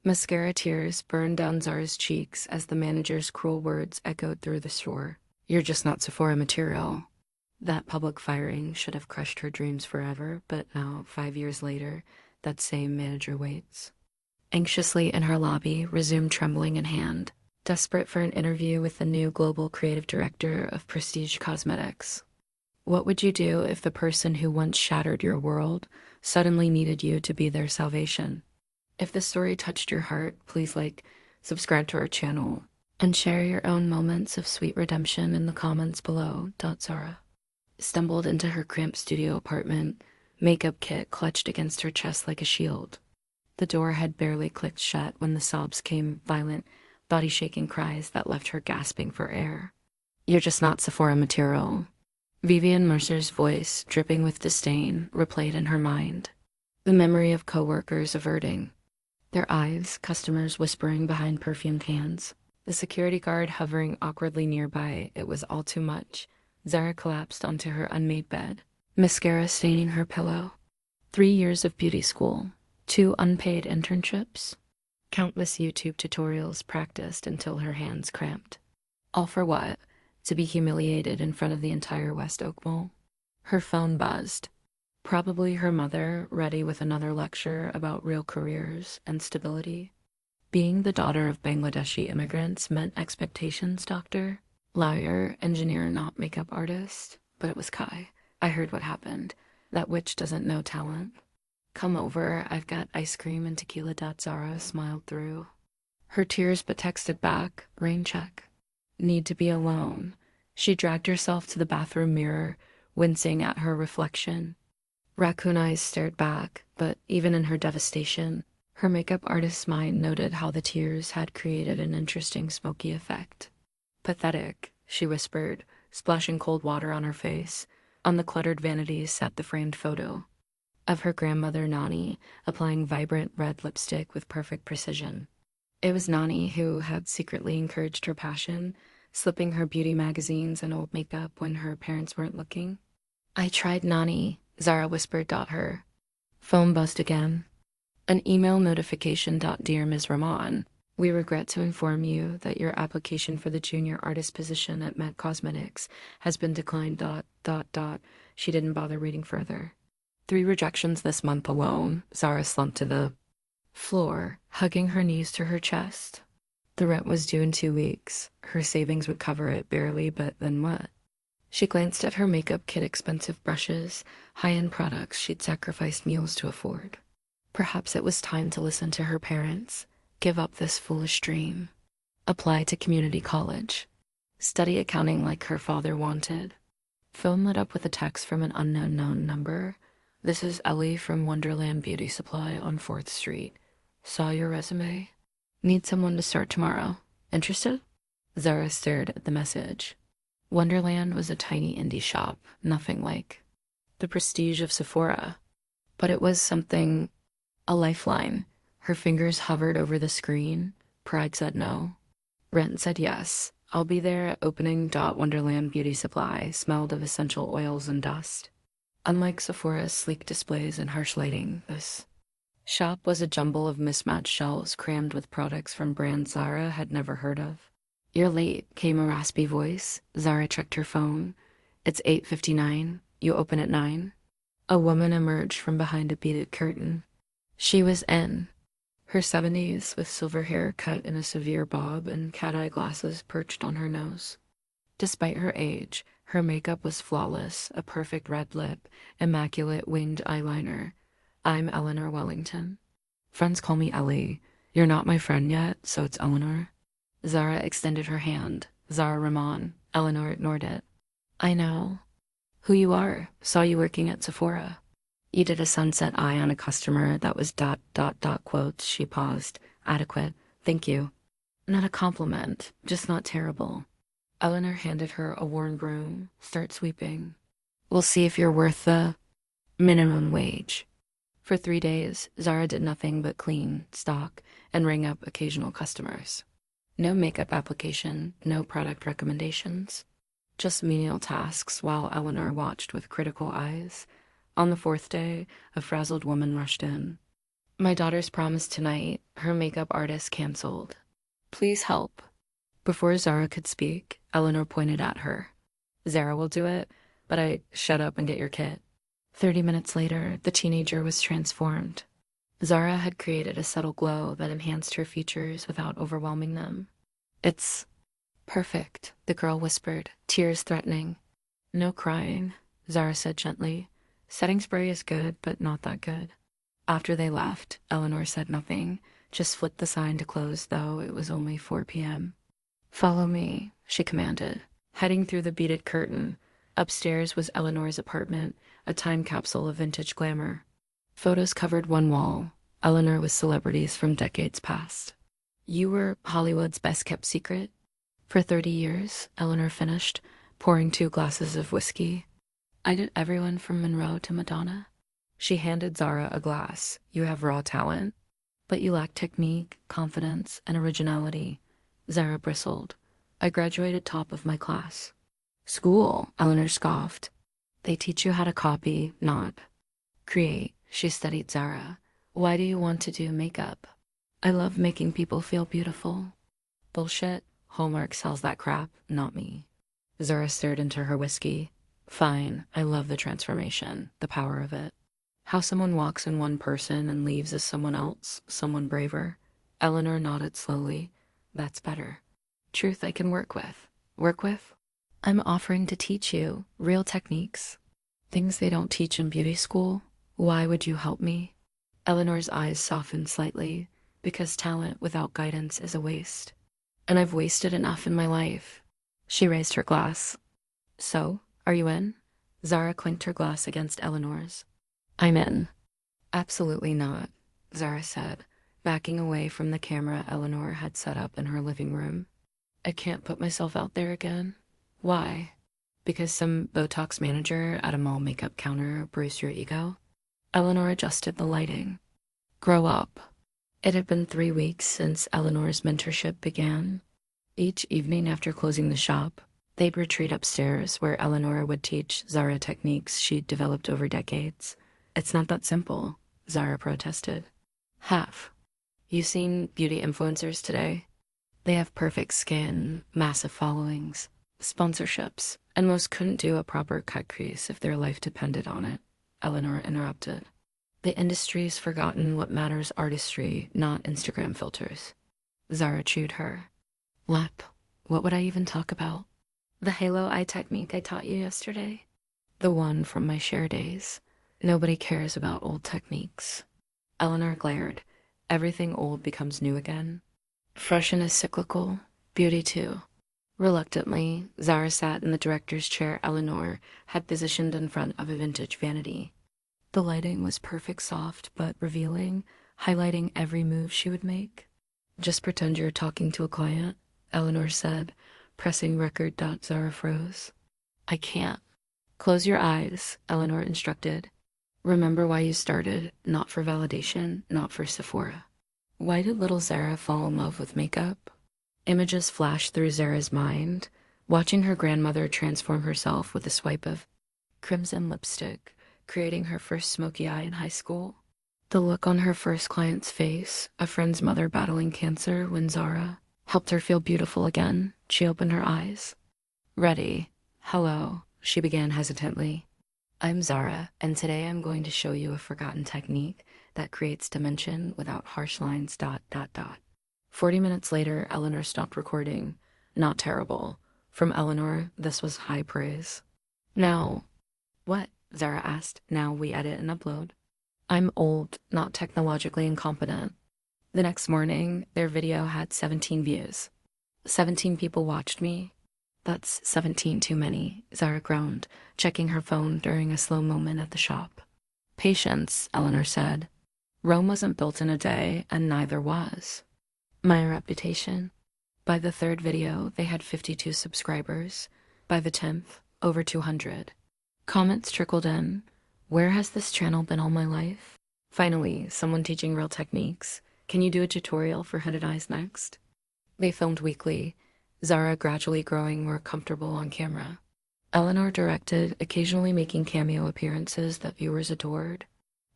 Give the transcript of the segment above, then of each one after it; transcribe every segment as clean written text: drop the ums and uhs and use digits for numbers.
Mascara tears burned down Zara's cheeks as the manager's cruel words echoed through the store. You're just not Sephora material. That public firing should have crushed her dreams forever, but now, 5 years later, that same manager waits. Anxiously in her lobby, resumed trembling in hand, desperate for an interview with the new global creative director of Prestige Cosmetics. What would you do if the person who once shattered your world suddenly needed you to be their salvation? If the story touched your heart, please subscribe to our channel, and share your own moments of sweet redemption in the comments below. Zara stumbled into her cramped studio apartment, makeup kit clutched against her chest like a shield. The door had barely clicked shut when the sobs came, violent, body-shaking cries that left her gasping for air. You're just not Sephora material. Vivian Mercer's voice, dripping with disdain, replayed in her mind. The memory of coworkers averting their eyes, customers whispering behind perfume cans, the security guard hovering awkwardly nearby. It was all too much. Zara collapsed onto her unmade bed, mascara staining her pillow. 3 years of beauty school, 2 unpaid internships, countless YouTube tutorials practiced until her hands cramped. All for what? To be humiliated in front of the entire West Oak Mall? Her phone buzzed. Probably her mother, ready with another lecture about real careers and stability. Being the daughter of Bangladeshi immigrants meant expectations, doctor. Lawyer, engineer, not makeup artist. But it was Kai. I heard what happened. That witch doesn't know talent. Come over, I've got ice cream and tequila. Zara smiled through her tears but texted back, rain check. Need to be alone. She dragged herself to the bathroom mirror, wincing at her reflection. Raccoon eyes stared back, but even in her devastation, her makeup artist's mind noted how the tears had created an interesting smoky effect. Pathetic, she whispered, splashing cold water on her face. On the cluttered vanities sat the framed photo of her grandmother Nani, applying vibrant red lipstick with perfect precision. It was Nani who had secretly encouraged her passion, slipping her beauty magazines and old makeup when her parents weren't looking. I tried Nani, Zara whispered. Her phone buzzed again. An email notification. Dear Ms. Rahman, we regret to inform you that your application for the junior artist position at Met Cosmetics has been declined. She didn't bother reading further. 3 rejections this month alone. Zara slumped to the floor, hugging her knees to her chest. The rent was due in 2 weeks. Her savings would cover it barely, but then what? She glanced at her makeup kit, expensive brushes, high-end products she'd sacrificed meals to afford. Perhaps it was time to listen to her parents, give up this foolish dream, apply to community college, study accounting like her father wanted. Phone lit up with a text from an unknown number. This is Ellie from Wonderland Beauty Supply on 4th Street. Saw your resume. Need someone to start tomorrow. Interested? Zara stared at the message. Wonderland was a tiny indie shop, nothing like the prestige of Sephora. But it was something, a lifeline. Her fingers hovered over the screen. Pride said no. Rent said yes. I'll be there at opening. Wonderland Beauty Supply smelled of essential oils and dust. Unlike Sephora's sleek displays and harsh lighting, this shop was a jumble of mismatched shelves crammed with products from brands Zara had never heard of. You're late, came a raspy voice. Zara checked her phone. It's 8:59. You open at 9. A woman emerged from behind a beaded curtain. She was in her 70s, with silver hair cut in a severe bob and cat-eye glasses perched on her nose. Despite her age, her makeup was flawless, a perfect red lip, immaculate winged eyeliner. I'm Eleanor Wellington. Friends call me Ellie. You're not my friend yet, so it's Eleanor. Zara extended her hand. Zara Rahman. Eleanor ignored it. I know who you are. Saw you working at Sephora. You did a sunset eye on a customer that was ... quotes. She paused. Adequate. Thank you. Not a compliment, just not terrible. Eleanor handed her a worn broom. Start sweeping. We'll see if you're worth the minimum wage. For 3 days, Zara did nothing but clean, stock, and ring up occasional customers. No makeup application, no product recommendations. Just menial tasks while Eleanor watched with critical eyes. On the 4th day, a frazzled woman rushed in. My daughter's prom is tonight. Her makeup artist canceled. Please help. Before Zara could speak, Eleanor pointed at her. Zara will do it, but shut up and get your kit. 30 minutes later, the teenager was transformed. Zara had created a subtle glow that enhanced her features without overwhelming them. It's perfect, the girl whispered, tears threatening. No crying, Zara said gently. Setting spray is good, but not that good. After they left, Eleanor said nothing, just flicked the sign to close, though it was only 4 p.m. Follow me, she commanded, heading through the beaded curtain. Upstairs was Eleanor's apartment, a time capsule of vintage glamour. Photos covered one wall, Eleanor with celebrities from decades past. You were Hollywood's best-kept secret? For 30 years, Eleanor finished, pouring 2 glasses of whiskey. I did everyone from Monroe to Madonna. She handed Zara a glass. You have raw talent, but you lack technique, confidence, and originality. Zara bristled. I graduated top of my class. School, Eleanor scoffed. They teach you how to copy, not create. She studied Zara. Why do you want to do makeup? I love making people feel beautiful. Bullshit. Hallmark sells that crap, not me. Zara stared into her whiskey. Fine, I love the transformation, the power of it. How someone walks in one person and leaves as someone else, someone braver. Eleanor nodded slowly. That's better. Truth I can work with. Work with? I'm offering to teach you real techniques. Things they don't teach in beauty school. Why would you help me? Eleanor's eyes softened slightly, because talent without guidance is a waste. And I've wasted enough in my life. She raised her glass. So, are you in? Zara clinked her glass against Eleanor's. I'm in. Absolutely not, Zara said, backing away from the camera Eleanor had set up in her living room. I can't put myself out there again. Why? Because some Botox manager at a mall makeup counter bruised your ego? Eleanor adjusted the lighting. Grow up. It had been 3 weeks since Eleanor's mentorship began. Each evening after closing the shop, they'd retreat upstairs where Eleanor would teach Zara techniques she'd developed over decades. It's not that simple, Zara protested. Half. You seen beauty influencers today? They have perfect skin, massive followings, sponsorships, and most couldn't do a proper cut crease if their life depended on it, Eleanor interrupted. The industry's forgotten what matters artistry, not Instagram filters. Zara chewed her. Lep, what would I even talk about? The halo eye technique I taught you yesterday? The one from my share days. Nobody cares about old techniques. Eleanor glared. Everything old becomes new again. Fashion is cyclical. Beauty too. Reluctantly, Zara sat in the director's chair Eleanor had positioned in front of a vintage vanity. The lighting was perfect soft but revealing, highlighting every move she would make. Just pretend you're talking to a client, Eleanor said, pressing record. Zara froze. I can't. Close your eyes, Eleanor instructed. Remember why you started, not for validation, not for Sephora. Why did little Zara fall in love with makeup? Images flashed through Zara's mind, watching her grandmother transform herself with a swipe of crimson lipstick, creating her first smoky eye in high school. The look on her first client's face, a friend's mother battling cancer when Zara helped her feel beautiful again. She opened her eyes. Ready. Hello, she began hesitantly. I'm Zara, and today I'm going to show you a forgotten technique that creates dimension without harsh lines. 40 minutes later, Eleanor stopped recording. Not terrible. From Eleanor, this was high praise. Now, what? Zara asked. Now we edit and upload. I'm old, not technologically incompetent. The next morning, their video had 17 views. 17 people watched me. That's 17 too many, Zara groaned, checking her phone during a slow moment at the shop. Patience, Eleanor said. Rome wasn't built in a day, and neither was my reputation. By the 3rd video, they had 52 subscribers. By the 10th, over 200. Comments trickled in. Where has this channel been all my life? Finally, someone teaching real techniques. Can you do a tutorial for hooded eyes next? They filmed weekly, Zara gradually growing more comfortable on camera. Eleanor directed, occasionally making cameo appearances that viewers adored.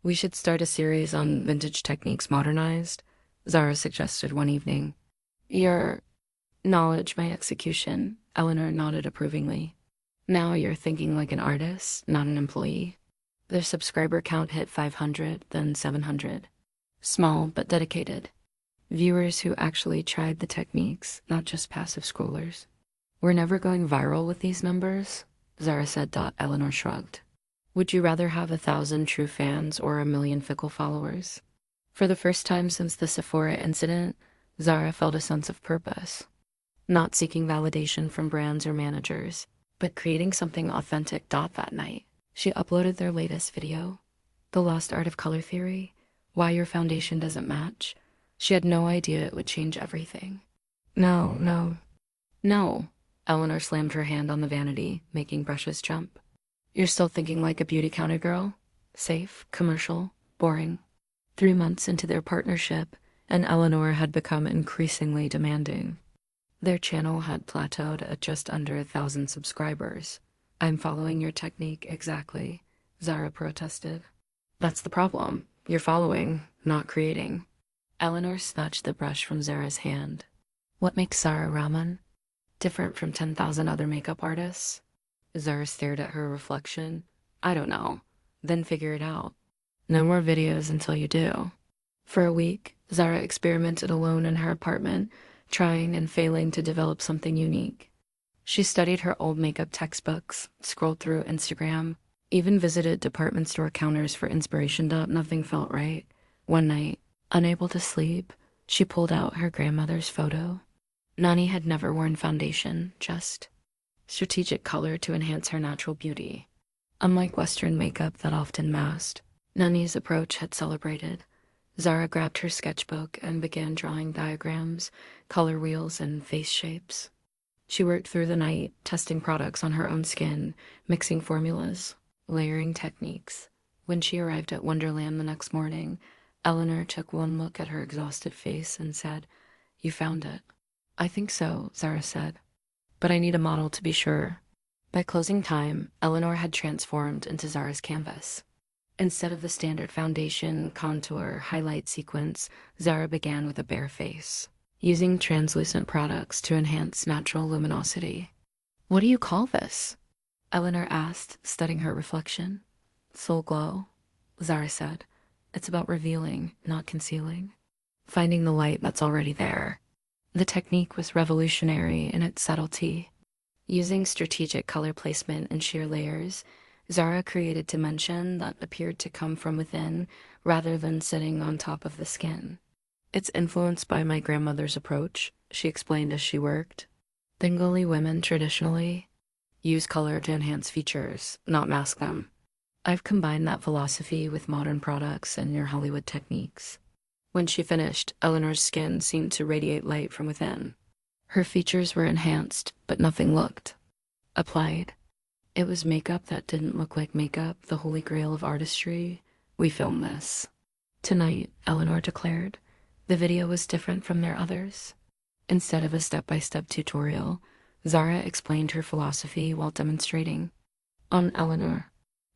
We should start a series on vintage techniques modernized, Zara suggested one evening. Your knowledge, my execution, Eleanor nodded approvingly. Now you're thinking like an artist, not an employee. Their subscriber count hit 500, then 700. Small but dedicated. Viewers who actually tried the techniques, not just passive scrollers. We're never going viral with these numbers, Zara said. Eleanor shrugged. Would you rather have 1,000 true fans or 1,000,000 fickle followers? For the first time since the Sephora incident, Zara felt a sense of purpose. Not seeking validation from brands or managers, but creating something authentic. That night, she uploaded their latest video, The Lost Art of Color Theory, Why Your Foundation Doesn't Match. She had no idea it would change everything. No. Eleanor slammed her hand on the vanity, making brushes jump. You're still thinking like a beauty counter girl? Safe, commercial, boring. 3 months into their partnership, and Eleanor had become increasingly demanding. Their channel had plateaued at just under 1,000 subscribers. I'm following your technique exactly, Zara protested. That's the problem. You're following, not creating. Eleanor snatched the brush from Zara's hand. What makes Zara Rahman different from 10,000 other makeup artists? Zara stared at her reflection. I don't know. Then figure it out. No more videos until you do. For a week, Zara experimented alone in her apartment, trying and failing to develop something unique. She studied her old makeup textbooks, scrolled through Instagram, even visited department store counters for inspiration. Nothing felt right. One night, unable to sleep, she pulled out her grandmother's photo. Nani had never worn foundation, just strategic color to enhance her natural beauty. Unlike Western makeup that often masked, Nani's approach had celebrated. Zara grabbed her sketchbook and began drawing diagrams, color wheels, and face shapes. She worked through the night, testing products on her own skin, mixing formulas, layering techniques. When she arrived at Wonderland the next morning, Eleanor took one look at her exhausted face and said, You found it. I think so, Zara said. But I need a model to be sure. By closing time, Eleanor had transformed into Zara's canvas. Instead of the standard foundation, contour, highlight sequence, Zara began with a bare face, using translucent products to enhance natural luminosity. What do you call this? Eleanor asked, studying her reflection. Soul glow, Zara said. It's about revealing, not concealing. Finding the light that's already there. The technique was revolutionary in its subtlety. Using strategic color placement and sheer layers, Zara created dimension that appeared to come from within rather than sitting on top of the skin. It's influenced by my grandmother's approach, she explained as she worked. Bengali women traditionally use color to enhance features, not mask them. I've combined that philosophy with modern products and your Hollywood techniques. When she finished, Eleanor's skin seemed to radiate light from within. Her features were enhanced, but nothing looked applied. It was makeup that didn't look like makeup, the holy grail of artistry. We filmed this tonight, Eleanor declared. The video was different from their others. Instead of a step-by-step tutorial, Zara explained her philosophy while demonstrating. On Eleanor,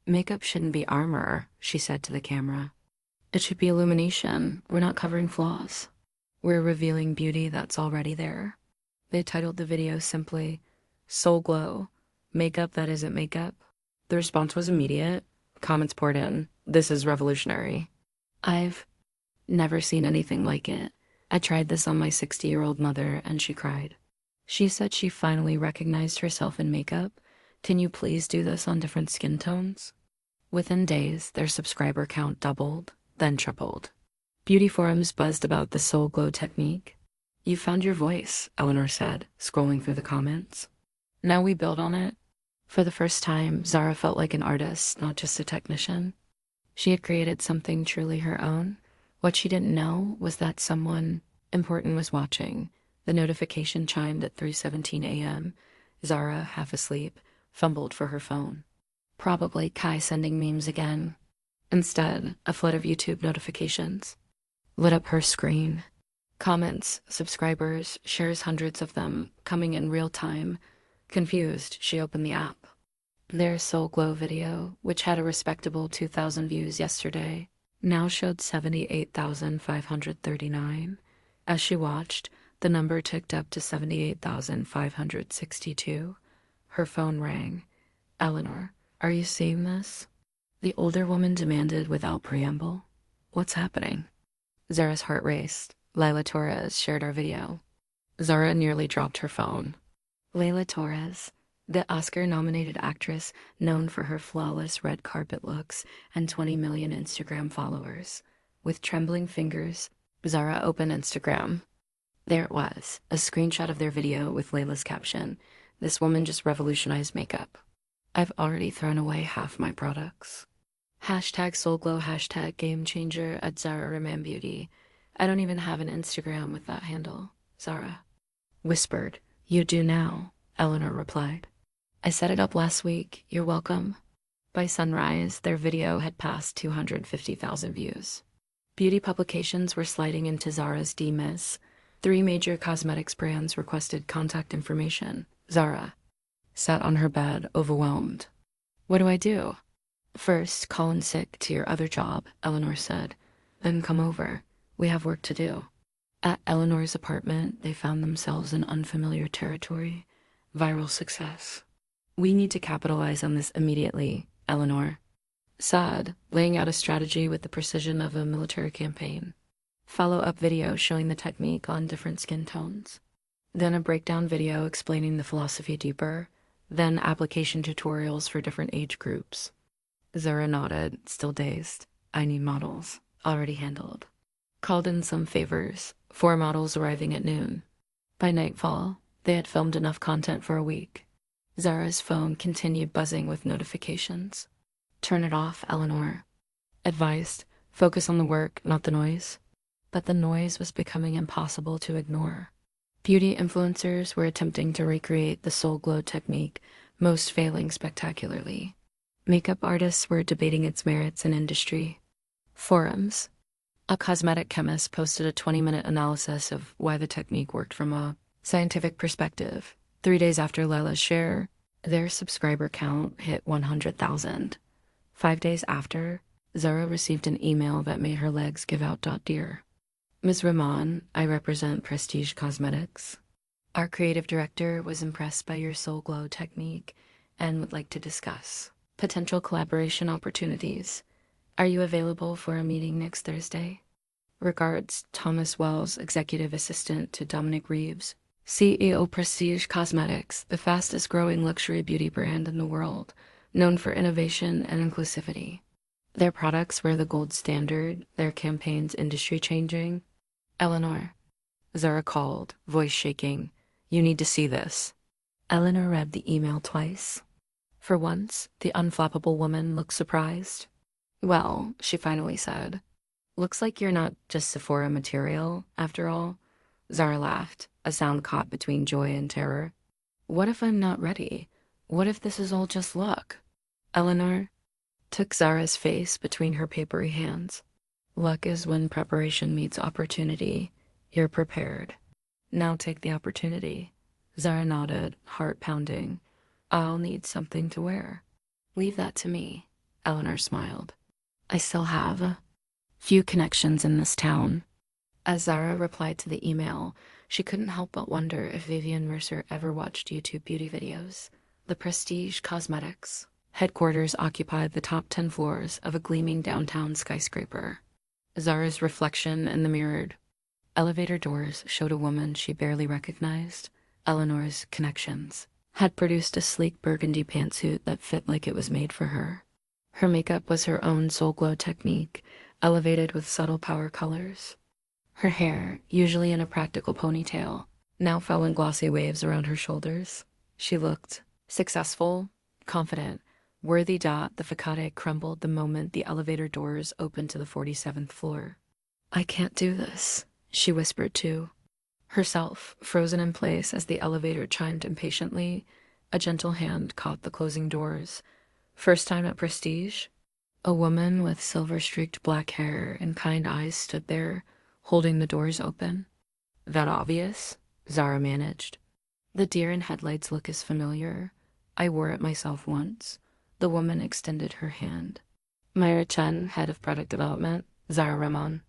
makeup shouldn't be armor, she said to the camera. It should be illumination. We're not covering flaws. We're revealing beauty that's already there. They titled the video simply, Soul Glow, Makeup That Isn't Makeup. The response was immediate. Comments poured in. This is revolutionary. I've never seen anything like it. I tried this on my 60-year-old mother, and she cried. She said she finally recognized herself in makeup. Can you please do this on different skin tones? Within days, their subscriber count doubled, then tripled. Beauty forums buzzed about the Soul Glow technique. You found your voice, Eleanor said, scrolling through the comments. Now we build on it. For the first time, Zara felt like an artist, not just a technician. She had created something truly her own. What she didn't know was that someone important was watching. The notification chimed at 3:17 a.m. Zara, half asleep, fumbled for her phone. Probably Kai sending memes again. Instead, a flood of YouTube notifications lit up her screen. Comments, subscribers, shares, hundreds of them, coming in real time. Confused, she opened the app. Their Soul Glow video, which had a respectable 2,000 views yesterday, now showed 78,539. As she watched, the number ticked up to 78,562. Her phone rang. "Eleanor, are you seeing this?" The older woman demanded without preamble. "What's happening?" Zara's heart raced. "Lila Torres shared our video." Zara nearly dropped her phone. Lila Torres, the Oscar-nominated actress known for her flawless red carpet looks and 20 million Instagram followers. With trembling fingers, Zara opened Instagram. There it was, a screenshot of their video with Layla's caption, "This woman just revolutionized makeup. I've already thrown away half my products." Hashtag soulglow, hashtag game changer at Zara Rahman Beauty. "I don't even have an Instagram with that handle," Zara whispered. "You do now," Eleanor replied. "I set it up last week. You're welcome." By sunrise, their video had passed 250,000 views. Beauty publications were sliding into Zara's DMs. 3 major cosmetics brands requested contact information. Zara sat on her bed, overwhelmed. "What do I do?" "First, call in sick to your other job," Eleanor said. "Then come over. We have work to do." At Eleanor's apartment, they found themselves in unfamiliar territory. Viral success. "We need to capitalize on this immediately," Eleanor said, laying out a strategy with the precision of a military campaign. Follow-up video showing the technique on different skin tones. Then a breakdown video explaining the philosophy deeper. Then application tutorials for different age groups. Zara nodded, still dazed. "I need models. Already handled." Called in some favors. 4 models arriving at noon. By nightfall, they had filmed enough content for a week. Zara's phone continued buzzing with notifications. "Turn it off," Eleanor advised. "Focus on the work, not the noise." But the noise was becoming impossible to ignore. Beauty influencers were attempting to recreate the soul glow technique, most failing spectacularly. Makeup artists were debating its merits in industry forums. A cosmetic chemist posted a 20-minute analysis of why the technique worked from a scientific perspective. 3 days after Lila's share, their subscriber count hit 100,000. 5 days after, Zara received an email that made her legs give out. "Dear Ms. Rahman, I represent Prestige Cosmetics. Our creative director was impressed by your soul glow technique and would like to discuss potential collaboration opportunities. Are you available for a meeting next Thursday? Regards, Thomas Wells, Executive Assistant to Dominic Reeves, CEO Prestige Cosmetics, the fastest growing luxury beauty brand in the world, known for innovation and inclusivity. Their products were the gold standard, their campaigns industry changing." "Eleanor," Zara called, voice shaking. "You need to see this." Eleanor read the email twice. For once, the unflappable woman looked surprised. "Well," she finally said, "looks like you're not just Sephora material, after all." Zara laughed, a sound caught between joy and terror. "What if I'm not ready? What if this is all just luck?" Eleanor took Zara's face between her papery hands. "Luck is when preparation meets opportunity. You're prepared. Now take the opportunity." Zara nodded, heart pounding. "I'll need something to wear." "Leave that to me," Eleanor smiled. "I still have a few connections in this town." As Zara replied to the email, she couldn't help but wonder if Vivian Mercer ever watched YouTube beauty videos. The Prestige Cosmetics headquarters occupied the top 10 floors of a gleaming downtown skyscraper. Zara's reflection in the mirrored elevator doors showed a woman she barely recognized. Eleanor's connections had produced a sleek burgundy pantsuit that fit like it was made for her. Her makeup was her own soul glow technique, elevated with subtle power colors. Her hair, usually in a practical ponytail, now fell in glossy waves around her shoulders. She looked successful, confident, worthy. The facade crumbled the moment the elevator doors opened to the 47th floor. "I can't do this," she whispered to herself, frozen in place as the elevator chimed impatiently. A gentle hand caught the closing doors. First time at Prestige? A woman with silver-streaked black hair and kind eyes stood there, holding the doors open. "That obvious?" Zara managed. "The deer in headlights look is familiar. I wore it myself once." The woman extended her hand. Myra Chen, head of product development, Zara Rahman.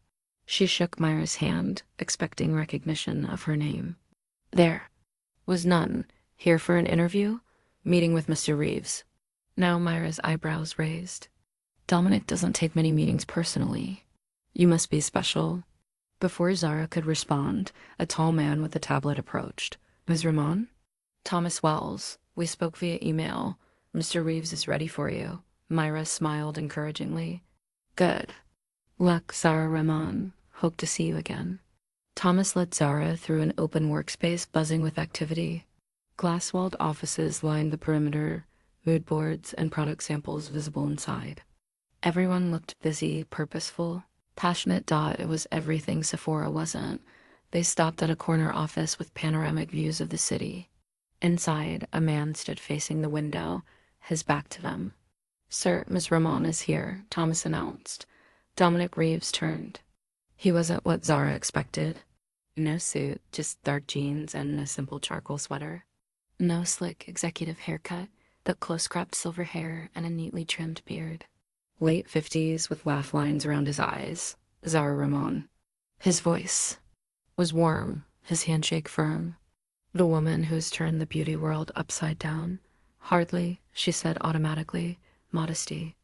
She shook Myra's hand, expecting recognition of her name. There was none. Here for an interview? Meeting with Mr. Reeves. Now Myra's eyebrows raised. Dominic doesn't take many meetings personally. You must be special. Before Zara could respond, a tall man with a tablet approached. Ms. Rahman? Thomas Wells. We spoke via email. Mr. Reeves is ready for you. Myra smiled encouragingly. Good. Luck, Zara Rahman. Hope to see you again. Thomas led Zara through an open workspace buzzing with activity. Glass-walled offices lined the perimeter, mood boards and product samples visible inside. Everyone looked busy, purposeful, passionate. It was everything Sephora wasn't. They stopped at a corner office with panoramic views of the city. Inside, a man stood facing the window, his back to them. Sir, Miss Rahman is here, Thomas announced. Dominic Reeves turned. He wasn't what Zara expected. No suit, just dark jeans and a simple charcoal sweater. No slick executive haircut, but close-cropped silver hair and a neatly trimmed beard. Late 50s with laugh lines around his eyes. Zara Rahman. His voice was warm, his handshake firm. The woman who's turned the beauty world upside down. Hardly, she said automatically. Modesty.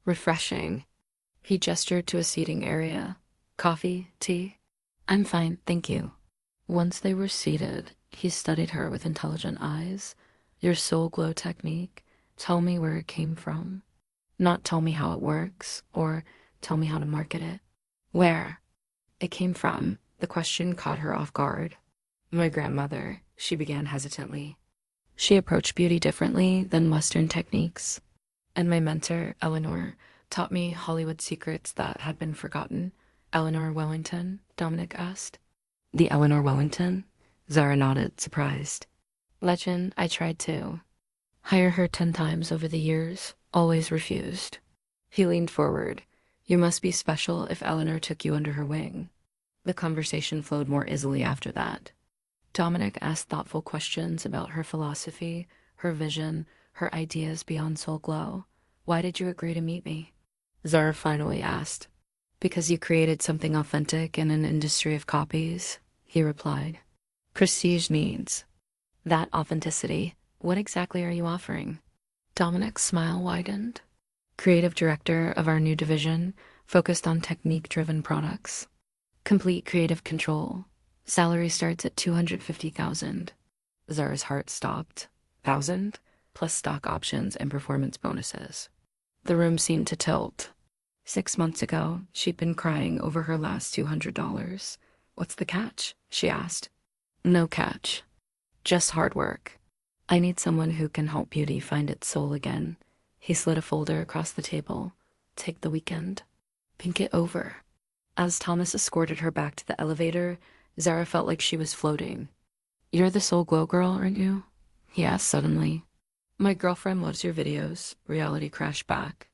Refreshing. He gestured to a seating area. Coffee? Tea? I'm fine, thank you. Once they were seated, he studied her with intelligent eyes. Your soul glow technique. Tell me where it came from. Not tell me how it works, or tell me how to market it. Where it came from. The question caught her off guard. My grandmother, she began hesitantly. She approached beauty differently than Western techniques. And my mentor, Eleanor, taught me Hollywood secrets that had been forgotten. Eleanor Wellington? Dominic asked. The Eleanor Wellington? Zara nodded, surprised. Legend, I tried to hire her 10 times over the years, always refused. He leaned forward. You must be special if Eleanor took you under her wing. The conversation flowed more easily after that. Dominic asked thoughtful questions about her philosophy, her vision, her ideas beyond Soul Glow. Why did you agree to meet me? Zara finally asked. Because you created something authentic in an industry of copies, he replied. Prestige needs that authenticity. What exactly are you offering? Dominic's smile widened. Creative director of our new division, focused on technique-driven products. Complete creative control. Salary starts at $250,000. Zara's heart stopped. 1,000? Plus stock options and performance bonuses. The room seemed to tilt. 6 months ago, she'd been crying over her last $200. What's the catch? She asked. No catch. Just hard work. I need someone who can help beauty find its soul again. He slid a folder across the table. Take the weekend. Think it over. As Thomas escorted her back to the elevator, Zara felt like she was floating. You're the Soul Glow girl, aren't you? He asked suddenly. My girlfriend loves your videos. Reality crashed back.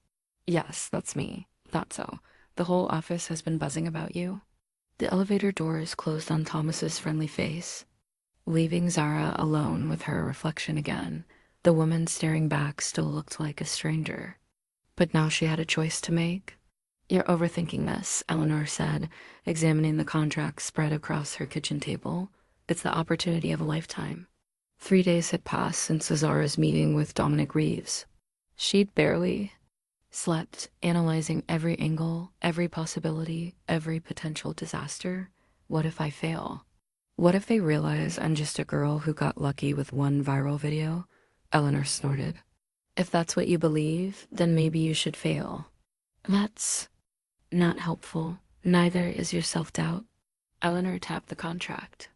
Yes, that's me. Thought so. The whole office has been buzzing about you. The elevator doors closed on Thomas's friendly face, leaving Zara alone with her reflection again. The woman staring back still looked like a stranger. But now she had a choice to make. You're overthinking this, Eleanor said, examining the contract spread across her kitchen table. It's the opportunity of a lifetime. 3 days had passed since Zara's meeting with Dominic Reeves. She'd barely slept, analyzing every angle, every possibility, every potential disaster. What if I fail? What if they realize I'm just a girl who got lucky with one viral video? Eleanor snorted. If that's what you believe, then maybe you should fail. That's not helpful. Neither is your self-doubt. Eleanor tapped the contract.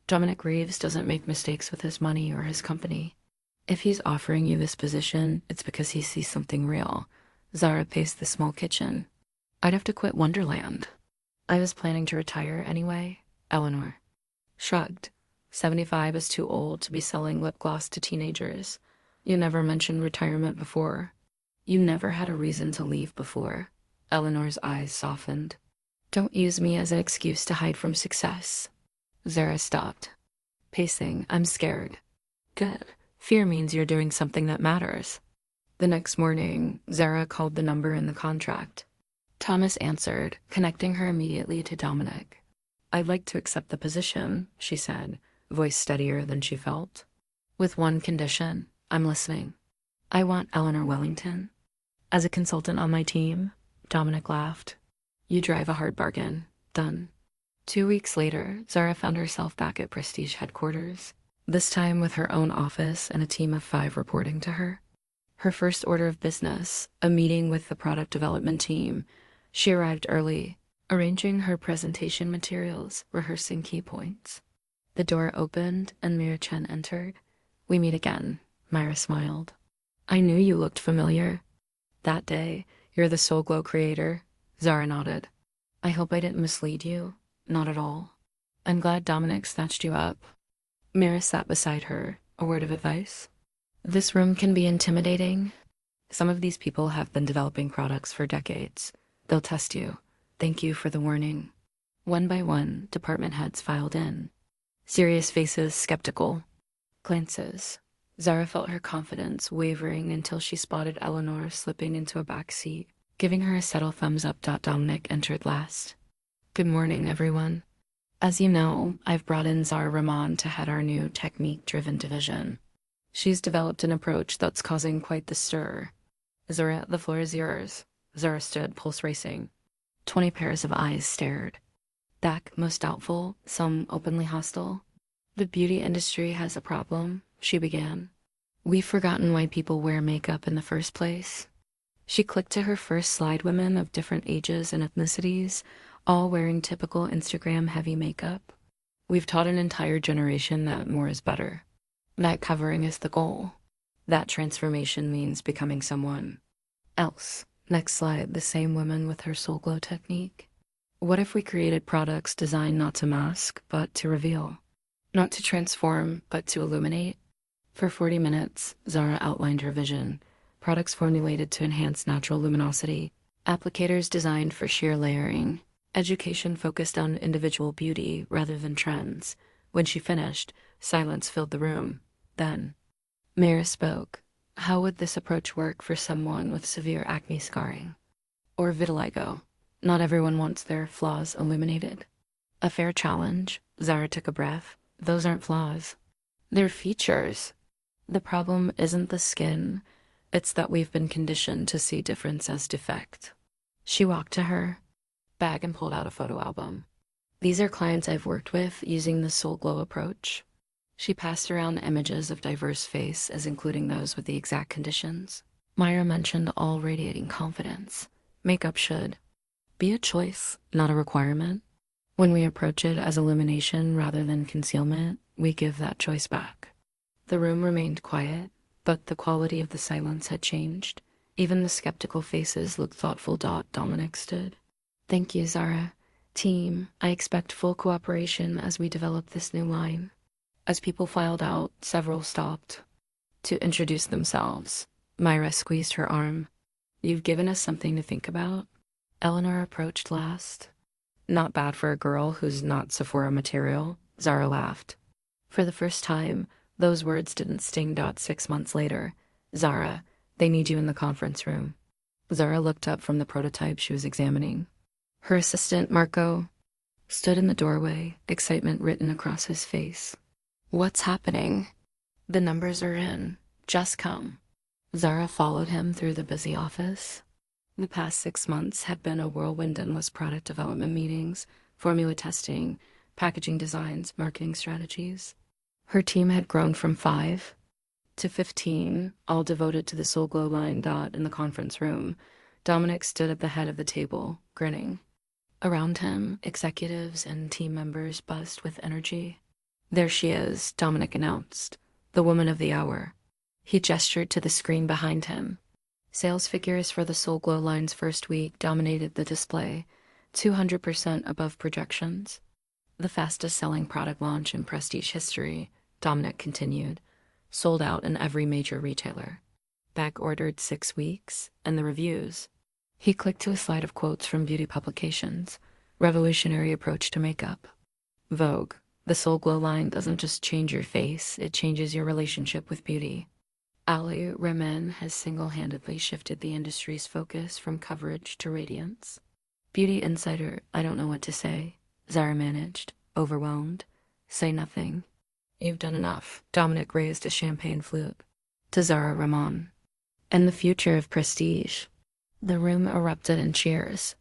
Dominic Reeves doesn't make mistakes with his money or his company. If he's offering you this position, it's because he sees something real. Zara paced the small kitchen. I'd have to quit Wonderland. I was planning to retire anyway. Eleanor shrugged. 75 is too old to be selling lip gloss to teenagers. You never mentioned retirement before. You never had a reason to leave before. Eleanor's eyes softened. Don't use me as an excuse to hide from success. Zara stopped. Pacing, I'm scared. Good. Fear means you're doing something that matters. The next morning, Zara called the number in the contract. Thomas answered, connecting her immediately to Dominic. "I'd like to accept the position," she said, voice steadier than she felt. "With one condition. I'm listening. I want Eleanor Wellington as a consultant on my team." Dominic laughed. "You drive a hard bargain. Done." 2 weeks later, Zara found herself back at Prestige headquarters, this time with her own office and a team of 5 reporting to her. Her first order of business, a meeting with the product development team. She arrived early, arranging her presentation materials, rehearsing key points. The door opened and Mira Chen entered. "We meet again," Myra smiled. "I knew you looked familiar." "That day, you're the Soul Glow creator." Zara nodded. "I hope I didn't mislead you." "Not at all." "I'm glad Dominic snatched you up." Mira sat beside her. "A word of advice? This room can be intimidating. Some of these people have been developing products for decades. They'll test you. Thank you for the warning." One by one, department heads filed in. Serious faces, skeptical glances. Zara felt her confidence wavering until she spotted Eleanor slipping into a back seat, giving her a subtle thumbs up. Dominic entered last. "Good morning, everyone. As you know, I've brought in Zara Rahman to head our new technique-driven division. She's developed an approach that's causing quite the stir." "Zara, the floor is yours." Zara stood, pulse racing. 20 pairs of eyes stared. Back, most doubtful, some openly hostile. "The beauty industry has a problem," she began. "We've forgotten why people wear makeup in the first place." She clicked to her first slide, women of different ages and ethnicities, all wearing typical Instagram-heavy makeup. "We've taught an entire generation that more is better. That covering is the goal. That transformation means becoming someone else." Next slide, the same woman with her Soul Glow technique. "What if we created products designed not to mask, but to reveal? Not to transform, but to illuminate?" For 40 minutes, Zara outlined her vision. Products formulated to enhance natural luminosity. Applicators designed for sheer layering. Education focused on individual beauty rather than trends. When she finished, silence filled the room. Then Mira spoke. "How would this approach work for someone with severe acne scarring? Or vitiligo? Not everyone wants their flaws illuminated." "A fair challenge." Zara took a breath. "Those aren't flaws. They're features. The problem isn't the skin. It's that we've been conditioned to see difference as defect." She walked to her bag and pulled out a photo album. "These are clients I've worked with using the Soul Glow approach." She passed around images of diverse face, as including those with the exact conditions. Myra mentioned, all radiating confidence. "Makeup should be a choice, not a requirement. When we approach it as illumination rather than concealment, we give that choice back." The room remained quiet, but the quality of the silence had changed. Even the skeptical faces looked thoughtful. Dominic stood. "Thank you, Zara. Team, I expect full cooperation as we develop this new line." As people filed out, several stopped to introduce themselves. Myra squeezed her arm. "You've given us something to think about." Eleanor approached last. "Not bad for a girl who's not Sephora material." Zara laughed. For the first time, those words didn't sting. 6 months later. "Zara, they need you in the conference room." Zara looked up from the prototype she was examining. Her assistant, Marco, stood in the doorway, excitement written across his face. "What's happening?" "The numbers are in. Just come." Zara followed him through the busy office. The past 6 months had been a whirlwind, endless product development meetings, formula testing, packaging designs, marketing strategies. Her team had grown from 5 to 15, all devoted to the Soul Glow line. In the conference room, Dominic stood at the head of the table, grinning. Around him, executives and team members buzzed with energy. "There she is," Dominic announced, "the woman of the hour." He gestured to the screen behind him. Sales figures for the Soul Glow line's first week dominated the display, 200% above projections. "The fastest-selling product launch in Prestige history," Dominic continued. "Sold out in every major retailer. Back-ordered 6 weeks, and the reviews." He clicked to a slide of quotes from beauty publications. "Revolutionary approach to makeup." Vogue. "The Soul Glow line doesn't just change your face, it changes your relationship with beauty." Zara Rahman has single-handedly shifted the industry's focus from coverage to radiance. Beauty insider, I don't know what to say. Zara managed, overwhelmed. Say nothing. You've done enough. Dominic raised a champagne flute. To Zara Rahman. And the future of prestige. The room erupted in cheers.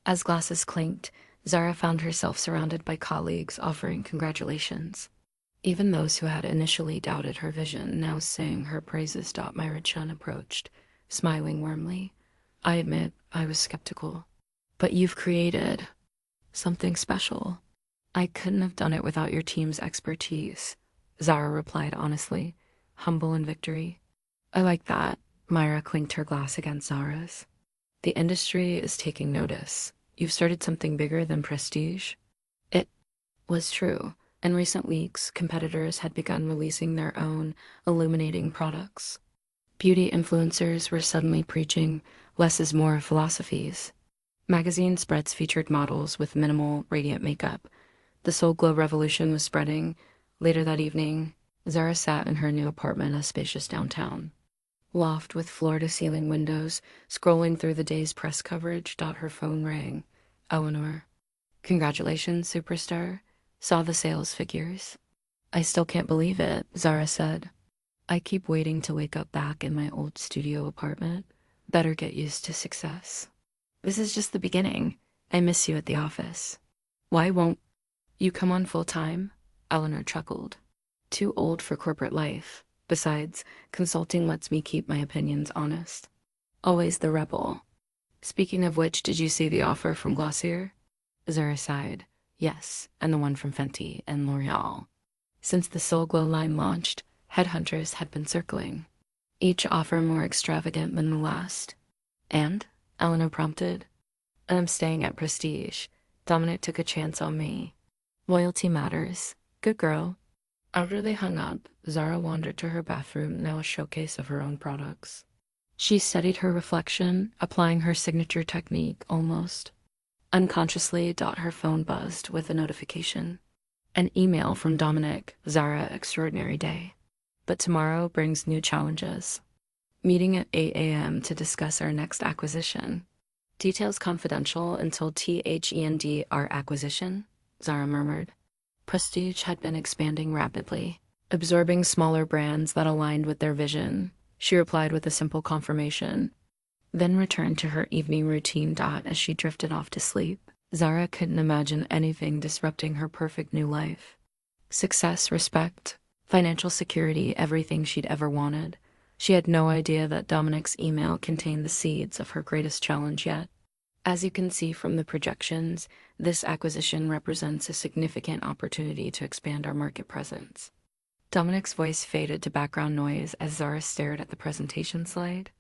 As glasses clinked, Zara found herself surrounded by colleagues offering congratulations. Even those who had initially doubted her vision now sang her praises. Myra Chun approached, smiling warmly. I admit I was skeptical. But you've created something special. I couldn't have done it without your team's expertise, Zara replied honestly, humble in victory. I like that. Myra clinked her glass against Zara's. The industry is taking notice. You've started something bigger than prestige. It was true. In recent weeks, competitors had begun releasing their own illuminating products. Beauty influencers were suddenly preaching less is more philosophies. Magazine spreads featured models with minimal, radiant makeup. The Soul Glow revolution was spreading. Later that evening, Zara sat in her new apartment, a spacious downtown loft with floor-to-ceiling windows. Scrolling through the day's press coverage, her phone rang. Eleanor. Congratulations, superstar. Saw the sales figures. I still can't believe it, Zara said. I keep waiting to wake up back in my old studio apartment. Better get used to success. This is just the beginning. I miss you at the office. Why won't you come on full-time? Eleanor chuckled. Too old for corporate life. Besides, consulting lets me keep my opinions honest. Always the rebel. Speaking of which, did you see the offer from Glossier? Zara sighed. Yes, and the one from Fenty and L'Oreal. Since the Soul Glow line launched, headhunters had been circling, each offer more extravagant than the last. And? Eleanor prompted. I'm staying at Prestige. Dominic took a chance on me. Loyalty matters. Good girl. After they hung up, Zara wandered to her bathroom, now a showcase of her own products. She studied her reflection, applying her signature technique almost. Unconsciously, her phone buzzed with a notification. An email from Dominic. Zara, extraordinary day. But tomorrow brings new challenges. Meeting at 8 a.m. to discuss our next acquisition. Details confidential until THEND our acquisition, Zara murmured. Prestige had been expanding rapidly, absorbing smaller brands that aligned with their vision. She replied with a simple confirmation, then returned to her evening routine. As she drifted off to sleep, Zara couldn't imagine anything disrupting her perfect new life. Success, respect, financial security, everything she'd ever wanted. She had no idea that Dominic's email contained the seeds of her greatest challenge yet. As you can see from the projections, this acquisition represents a significant opportunity to expand our market presence. Dominic's voice faded to background noise as Zara stared at the presentation slide.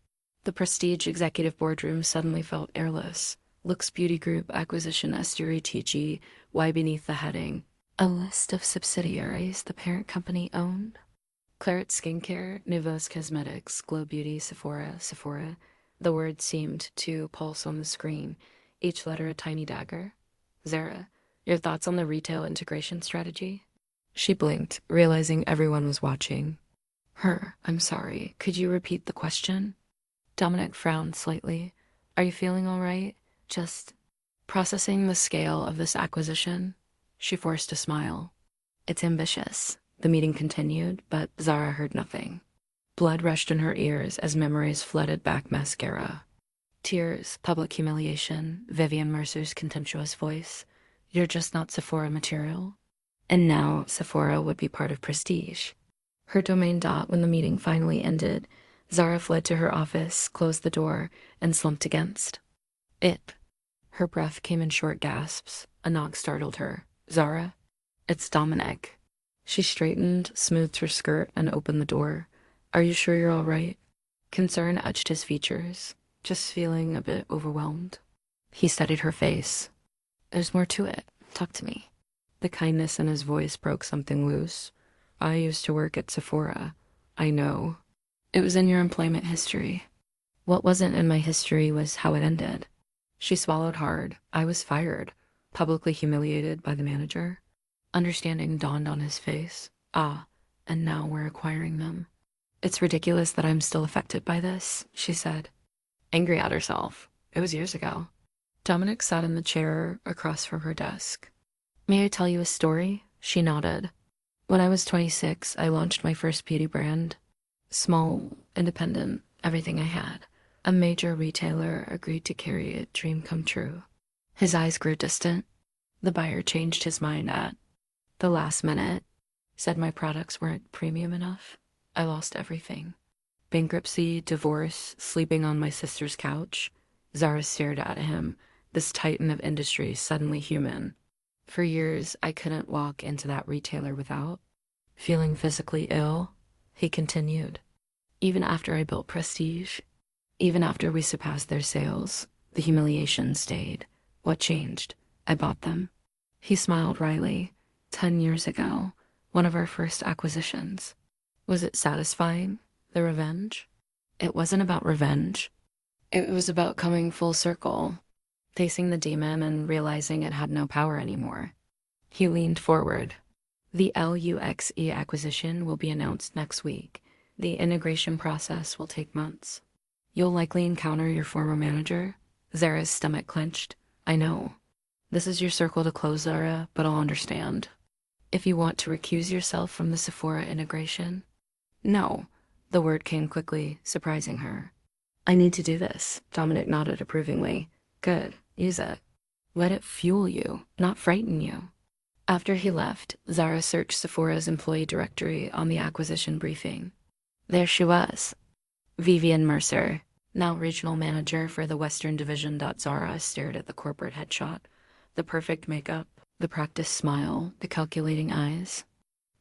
The Prestige executive boardroom suddenly felt airless. Lux Beauty Group acquisition STG, why beneath the heading? A list of subsidiaries the parent company owned? Claret Skincare, Nivos Cosmetics, Glow Beauty, Sephora. The words seemed to pulse on the screen, each letter a tiny dagger. Zara, your thoughts on the retail integration strategy? She blinked, realizing everyone was watching. I'm sorry, could you repeat the question? Dominic frowned slightly. Are you feeling all right? Just processing the scale of this acquisition? She forced a smile. It's ambitious. The meeting continued, but Zara heard nothing. Blood rushed in her ears as memories flooded back mascara. Tears, public humiliation, Vivian Mercer's contemptuous voice. You're just not Sephora material. And now Sephora would be part of Prestige. Her domain. When the meeting finally ended, Zara fled to her office, closed the door, and slumped against it. Her breath came in short gasps. A knock startled her. Zara? It's Dominic. She straightened, smoothed her skirt, and opened the door. Are you sure you're all right? Concern etched his features. Just feeling a bit overwhelmed. He studied her face. There's more to it. Talk to me. The kindness in his voice broke something loose. I used to work at Sephora. I know. It was in your employment history. What wasn't in my history was how it ended. She swallowed hard. I was fired, publicly humiliated by the manager. Understanding dawned on his face. And now we're acquiring them. It's ridiculous that I'm still affected by this, she said, angry at herself. It was years ago. Dominic sat in the chair across from her desk. May I tell you a story? She nodded. When I was 26, I launched my first beauty brand. Small, independent, everything I had. A major retailer agreed to carry it, dream come true. His eyes grew distant. The buyer changed his mind at the last minute, said my products weren't premium enough. I lost everything. Bankruptcy, divorce, sleeping on my sister's couch. Zara stared at him, this titan of industry suddenly human. For years, I couldn't walk into that retailer without feeling physically ill. He continued. Even after I built prestige, even after we surpassed their sales, the humiliation stayed. What changed? I bought them. He smiled wryly. 10 years ago, one of our first acquisitions. Was it satisfying? The revenge? It wasn't about revenge. It was about coming full circle, facing the demon and realizing it had no power anymore. He leaned forward. The LUXE acquisition will be announced next week. The integration process will take months. You'll likely encounter your former manager. Zara's stomach clenched. I know. This is your circle to close, Zara, but I'll understand. If you want to recuse yourself from the Sephora integration. No. The word came quickly, surprising her. I need to do this. Dominic nodded approvingly. Good. Use it. Let it fuel you, not frighten you. After he left, Zara searched Sephora's employee directory on the acquisition briefing. There she was. Vivian Mercer, now regional manager for the Western Division. Zara stared at the corporate headshot. The perfect makeup, the practiced smile, the calculating eyes.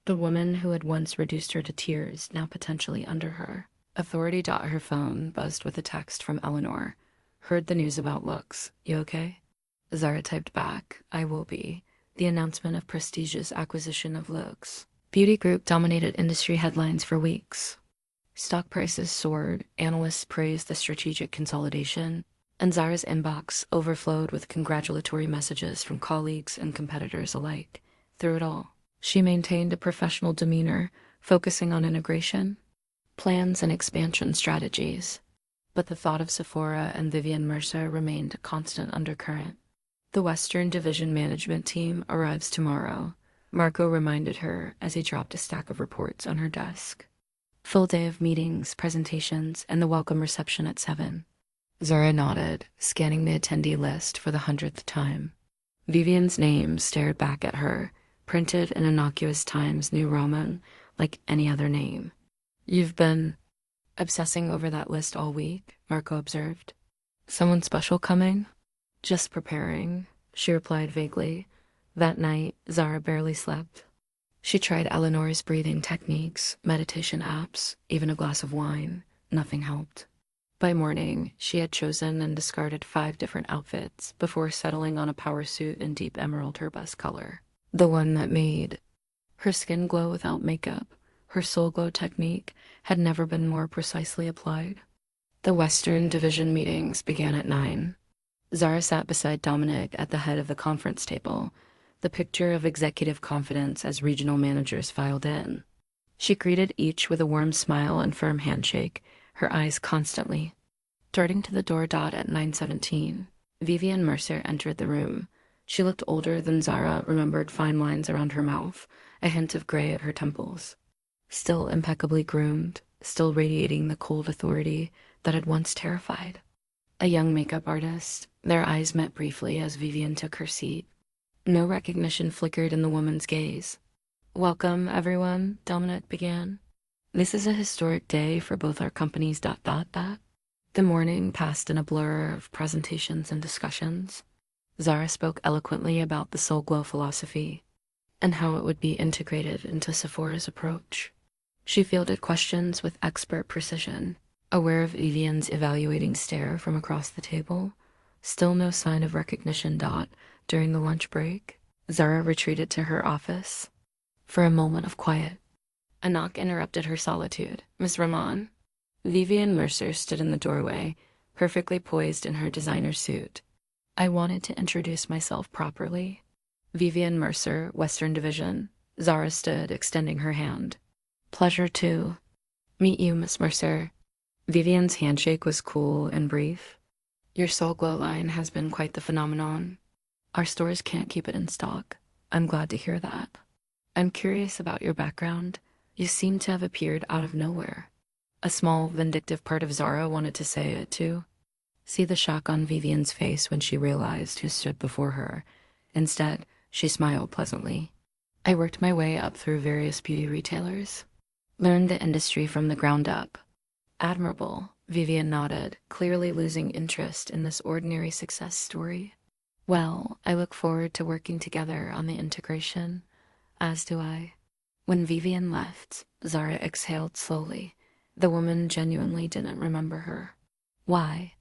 The woman who had once reduced her to tears, now potentially under her. Authority. Her phone buzzed with a text from Eleanor. Heard the news about looks. You okay? Zara typed back, I will be. The announcement of prestigious acquisition of looks. Beauty Group dominated industry headlines for weeks. Stock prices soared, analysts praised the strategic consolidation, and Zara's inbox overflowed with congratulatory messages from colleagues and competitors alike. Through it all, she maintained a professional demeanor, focusing on integration, plans, and expansion strategies. But the thought of Sephora and Vivian Mercer remained a constant undercurrent. The Western Division management team arrives tomorrow, Marco reminded her as he dropped a stack of reports on her desk. Full day of meetings, presentations, and the welcome reception at 7. Zara nodded, scanning the attendee list for the 100th time. Vivian's name stared back at her, printed in innocuous Times New Roman, like any other name. You've been obsessing over that list all week, Marco observed. Someone special coming? Just preparing, she replied vaguely. That night, Zara barely slept. She tried Eleanor's breathing techniques, meditation apps, even a glass of wine. Nothing helped. By morning, she had chosen and discarded 5 different outfits before settling on a power suit in deep emerald, her best color. The one that made her skin glow without makeup. Her soul glow technique had never been more precisely applied. The Western Division meetings began at 9. Zara sat beside Dominic at the head of the conference table, the picture of executive confidence as regional managers filed in. She greeted each with a warm smile and firm handshake, her eyes constantly darting to the door. At 9:17, Vivian Mercer entered the room. She looked older than Zara remembered, fine lines around her mouth, a hint of gray at her temples. Still impeccably groomed, still radiating the cold authority that had once terrified. A young makeup artist, their eyes met briefly as Vivian took her seat. No recognition flickered in the woman's gaze. Welcome, everyone, Dominic began. This is a historic day for both our companies. The morning passed in a blur of presentations and discussions. Zara spoke eloquently about the Soul Glow philosophy and how it would be integrated into Sephora's approach. She fielded questions with expert precision, aware of Vivian's evaluating stare from across the table. Still no sign of recognition. During the lunch break, Zara retreated to her office for a moment of quiet. A knock interrupted her solitude. Miss Rahman. Vivian Mercer stood in the doorway, perfectly poised in her designer suit. I wanted to introduce myself properly. Vivian Mercer, Western Division. Zara stood, extending her hand. Pleasure to Meet you, Miss Mercer. Vivian's handshake was cool and brief. Your Soul Glow line has been quite the phenomenon. Our stores can't keep it in stock. I'm glad to hear that. I'm curious about your background. You seem to have appeared out of nowhere. A small, vindictive part of Zara wanted to say it too. See the shock on Vivian's face when she realized who stood before her. Instead, she smiled pleasantly. I worked my way up through various beauty retailers. Learned the industry from the ground up. Admirable, Vivian nodded, clearly losing interest in this ordinary success story. Well, I look forward to working together on the integration. As do I. When Vivian left, Zara exhaled slowly. The woman genuinely didn't remember her. Why?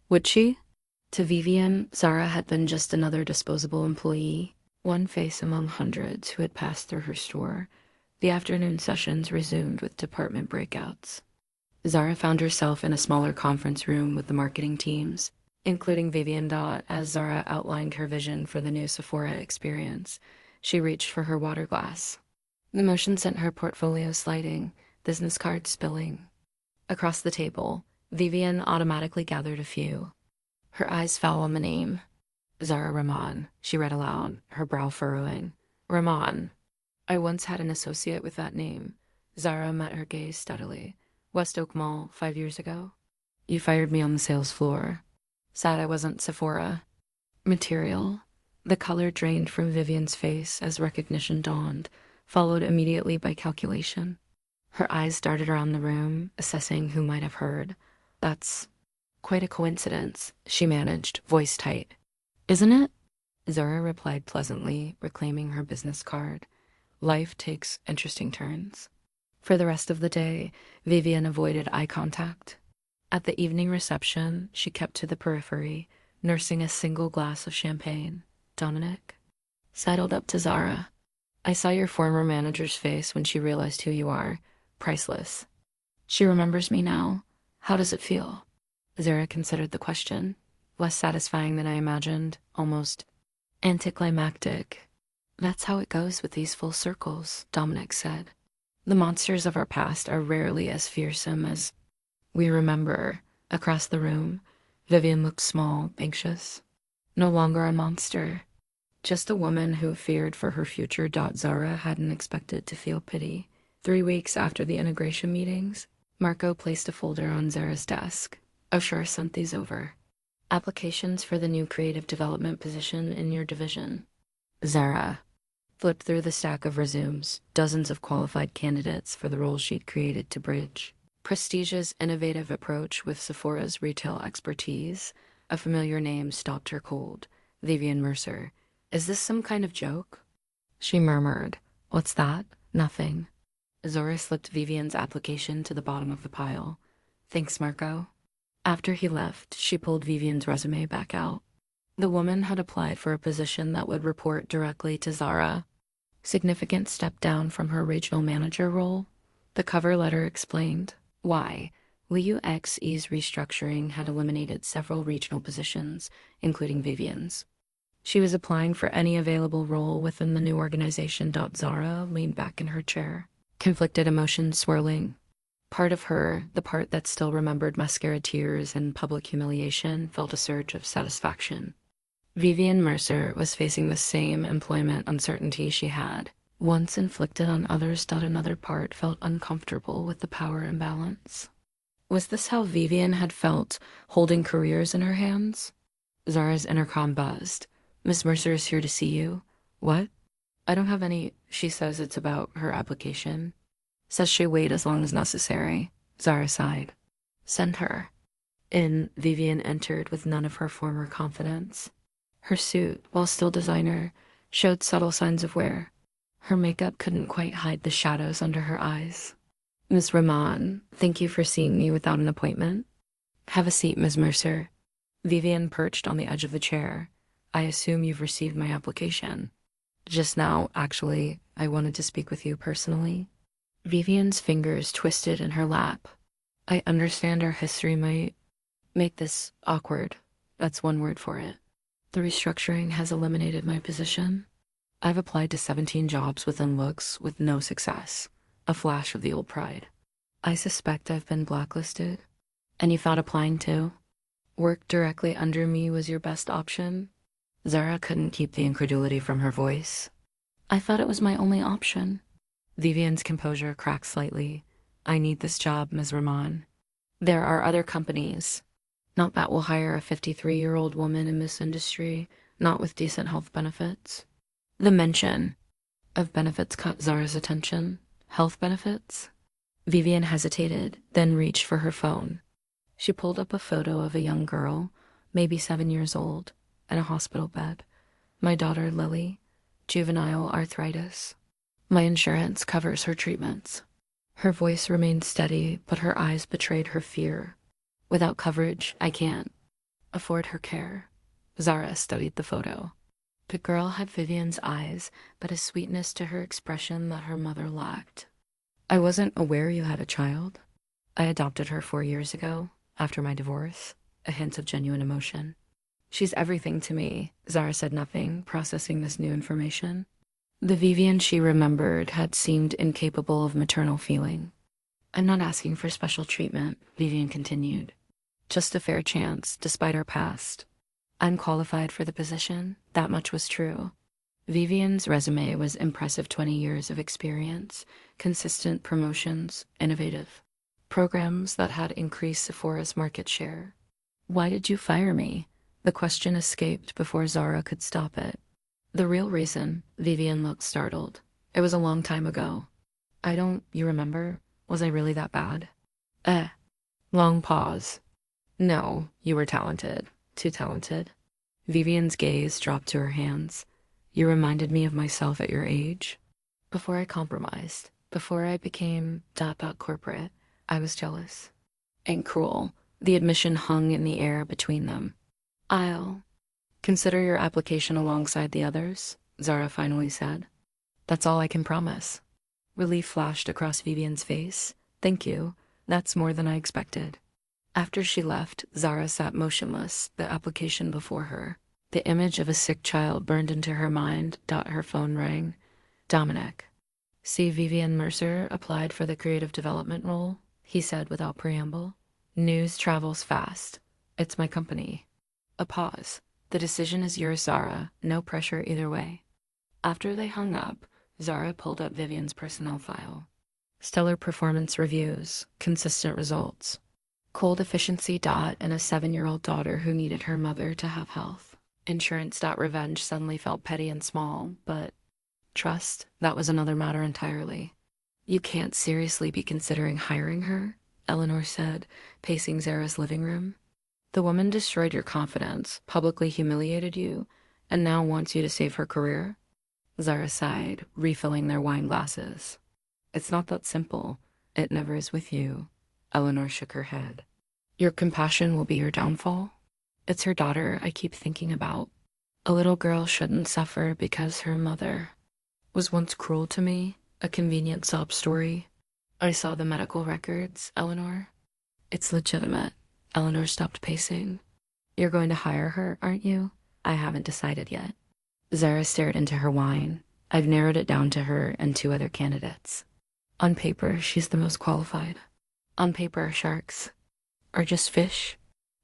Would she? To Vivian, Zara had been just another disposable employee, one face among hundreds who had passed through her store. The afternoon sessions resumed with department breakouts. Zara found herself in a smaller conference room with the marketing teams, including Vivian Dot, as Zara outlined her vision for the new Sephora experience. She reached for her water glass. The motion sent her portfolio sliding, business cards spilling. Across the table, Vivian automatically gathered a few. Her eyes fell on the name. Zara Rahman, she read aloud, her brow furrowing. Rahman. I once had an associate with that name. Zara met her gaze steadily. West Oak Mall, 5 years ago. You fired me on the sales floor. Sad I wasn't Sephora. Material. The color drained from Vivian's face as recognition dawned, followed immediately by calculation. Her eyes darted around the room, assessing who might have heard. That's quite a coincidence, she managed, voice tight. Isn't it? Zara replied pleasantly, reclaiming her business card. Life takes interesting turns. For the rest of the day, Vivian avoided eye contact. At the evening reception, she kept to the periphery, nursing a single glass of champagne. Dominic sidled up to Zara. I saw your former manager's face when she realized who you are. Priceless. She remembers me now. How does it feel? Zara considered the question. Less satisfying than I imagined, almost anticlimactic. That's how it goes with these full circles, Dominic said. The monsters of our past are rarely as fearsome as we remember. Across the room, Vivian looked small, anxious. No longer a monster. Just a woman who feared for her future. Zara hadn't expected to feel pity. 3 weeks after the integration meetings, Marco placed a folder on Zara's desk. Oh, sure, sent these over. Applications for the new creative development position in your division. Zara flipped through the stack of resumes, dozens of qualified candidates for the role she'd created to bridge Prestige's innovative approach with Sephora's retail expertise. A familiar name stopped her cold. Vivian Mercer. Is this some kind of joke? She murmured. What's that? Nothing. Zora slipped Vivian's application to the bottom of the pile. Thanks, Marco. After he left, she pulled Vivian's resume back out. The woman had applied for a position that would report directly to Zara. Significant step down from her regional manager role. The cover letter explained why. Liu Xe's restructuring had eliminated several regional positions, including Vivian's. She was applying for any available role within the new organization. Zara leaned back in her chair, conflicted emotions swirling. Part of her, the part that still remembered mascara tears and public humiliation, felt a surge of satisfaction. Vivian Mercer was facing the same employment uncertainty she had once inflicted on others. Another part felt uncomfortable with the power imbalance. Was this how Vivian had felt, holding careers in her hands? Zara's intercom buzzed. Miss Mercer is here to see you. What? I don't have any. She says it's about her application. Says she wait as long as necessary. Zara sighed. Send her. In, Vivian entered with none of her former confidence. Her suit, while still designer, showed subtle signs of wear. Her makeup couldn't quite hide the shadows under her eyes. Miss Rahman, thank you for seeing me without an appointment. Have a seat, Miss Mercer. Vivian perched on the edge of the chair. I assume you've received my application. Just now, actually, I wanted to speak with you personally. Vivian's fingers twisted in her lap. I understand our history might make this awkward. That's one word for it. The restructuring has eliminated my position. I've applied to 17 jobs within looks with no success. A flash of the old pride. I suspect I've been blacklisted. And you thought applying too? Work directly under me was your best option? Zara couldn't keep the incredulity from her voice. I thought it was my only option. Vivian's composure cracked slightly. I need this job, Ms. Rahman. There are other companies. Not that will hire a 53-year-old woman in this industry, not with decent health benefits. The mention of benefits caught Zara's attention. Health benefits? Vivian hesitated, then reached for her phone. She pulled up a photo of a young girl, maybe 7 years old, in a hospital bed. My daughter, Lily, juvenile arthritis. My insurance covers her treatments. Her voice remained steady, but her eyes betrayed her fear. Without coverage, I can't afford her care. Zara studied the photo. The girl had Vivian's eyes, but a sweetness to her expression that her mother lacked. I wasn't aware you had a child. I adopted her 4 years ago, after my divorce, a hint of genuine emotion. She's everything to me. Zara said nothing, processing this new information. The Vivian she remembered had seemed incapable of maternal feeling. I'm not asking for special treatment, Vivian continued. Just a fair chance, despite our past. I'm qualified for the position, that much was true. Vivian's resume was impressive: 20 years of experience, consistent promotions, innovative programs that had increased Sephora's market share. Why did you fire me? The question escaped before Zara could stop it. The real reason, Vivian looked startled. It was a long time ago. You remember? Was I really that bad? Long pause. No, you were talented. Too talented. Vivian's gaze dropped to her hands. You reminded me of myself at your age. Before I compromised, before I became corporate, I was jealous and cruel. The admission hung in the air between them. I'll consider your application alongside the others, Zara finally said. That's all I can promise. Relief flashed across Vivian's face. Thank you. That's more than I expected. After she left, Zara sat motionless, the application before her. The image of a sick child burned into her mind. Her phone rang. Dominic. See, Vivian Mercer applied for the creative development role, he said without preamble. News travels fast. It's my company. A pause. The decision is yours, Zara. No pressure either way. After they hung up, Zara pulled up Vivian's personnel file. Stellar performance reviews, consistent results. Cold efficiency. And a 7-year-old daughter who needed her mother to have health. Insurance. Revenge suddenly felt petty and small, but trust, that was another matter entirely. You can't seriously be considering hiring her, Eleanor said, pacing Zara's living room. The woman destroyed your confidence, publicly humiliated you, and now wants you to save her career? Zara sighed, refilling their wine glasses. It's not that simple. It never is with you. Eleanor shook her head. Your compassion will be your downfall. It's her daughter I keep thinking about. A little girl shouldn't suffer because her mother was once cruel to me, a convenient sob story. I saw the medical records, Eleanor. It's legitimate. Eleanor stopped pacing. You're going to hire her, aren't you? I haven't decided yet. Zara stared into her wine. I've narrowed it down to her and 2 other candidates. On paper, she's the most qualified. On paper, sharks are just fish.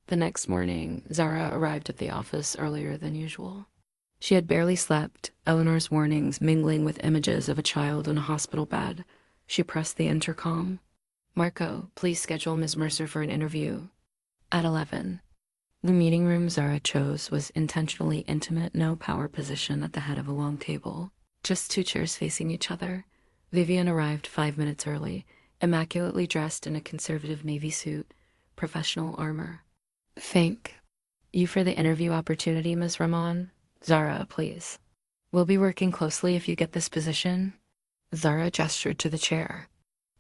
The next morning, Zara arrived at the office earlier than usual. She had barely slept, Eleanor's warnings mingling with images of a child in a hospital bed. She pressed the intercom. Marco, please schedule Ms. Mercer for an interview. At 11. The meeting room Zara chose was intentionally intimate, no power position at the head of a long table. Just 2 chairs facing each other. Vivian arrived 5 minutes early, immaculately dressed in a conservative navy suit, professional armor. Thank you for the interview opportunity, Ms. Rahman. Zara, please. We'll be working closely if you get this position. Zara gestured to the chair.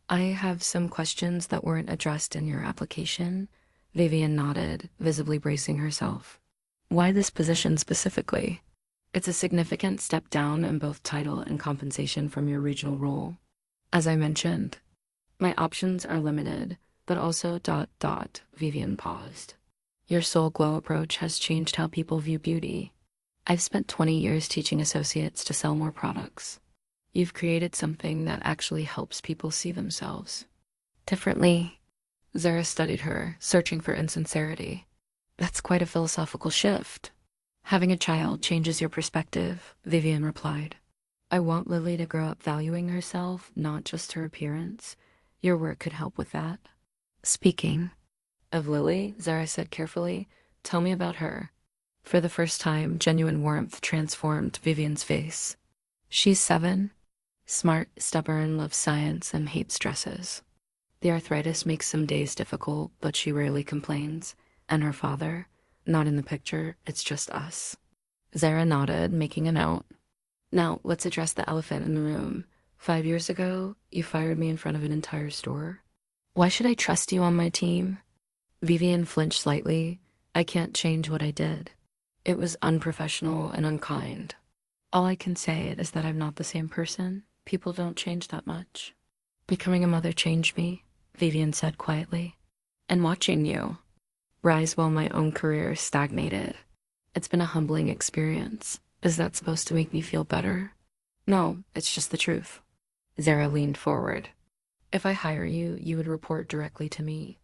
I have some questions that weren't addressed in your application. Vivian nodded, visibly bracing herself. Why this position specifically? It's a significant step down in both title and compensation from your regional role. As I mentioned, my options are limited, but also ... Vivian paused. Your soul glow approach has changed how people view beauty. I've spent 20 years teaching associates to sell more products. You've created something that actually helps people see themselves. Differently. Zara studied her, searching for insincerity. That's quite a philosophical shift. Having a child changes your perspective, Vivian replied. I want Lily to grow up valuing herself, not just her appearance. Your work could help with that. Speaking of Lily, Zara said carefully, tell me about her. For the first time, genuine warmth transformed Vivian's face. She's 7. Smart, stubborn, loves science, and hates stresses. The arthritis makes some days difficult, but she rarely complains. And her father? Not in the picture, it's just us. Zara nodded, making a note. Now, let's address the elephant in the room. 5 years ago, you fired me in front of an entire store. Why should I trust you on my team? Vivian flinched slightly. I can't change what I did. It was unprofessional and unkind. All I can say is that I'm not the same person. People don't change that much. Becoming a mother changed me, Vivian said quietly. And watching you rise while my own career stagnated. It's been a humbling experience. Is that supposed to make me feel better? No, it's just the truth. Zara leaned forward. If I hire you, you would report directly to me.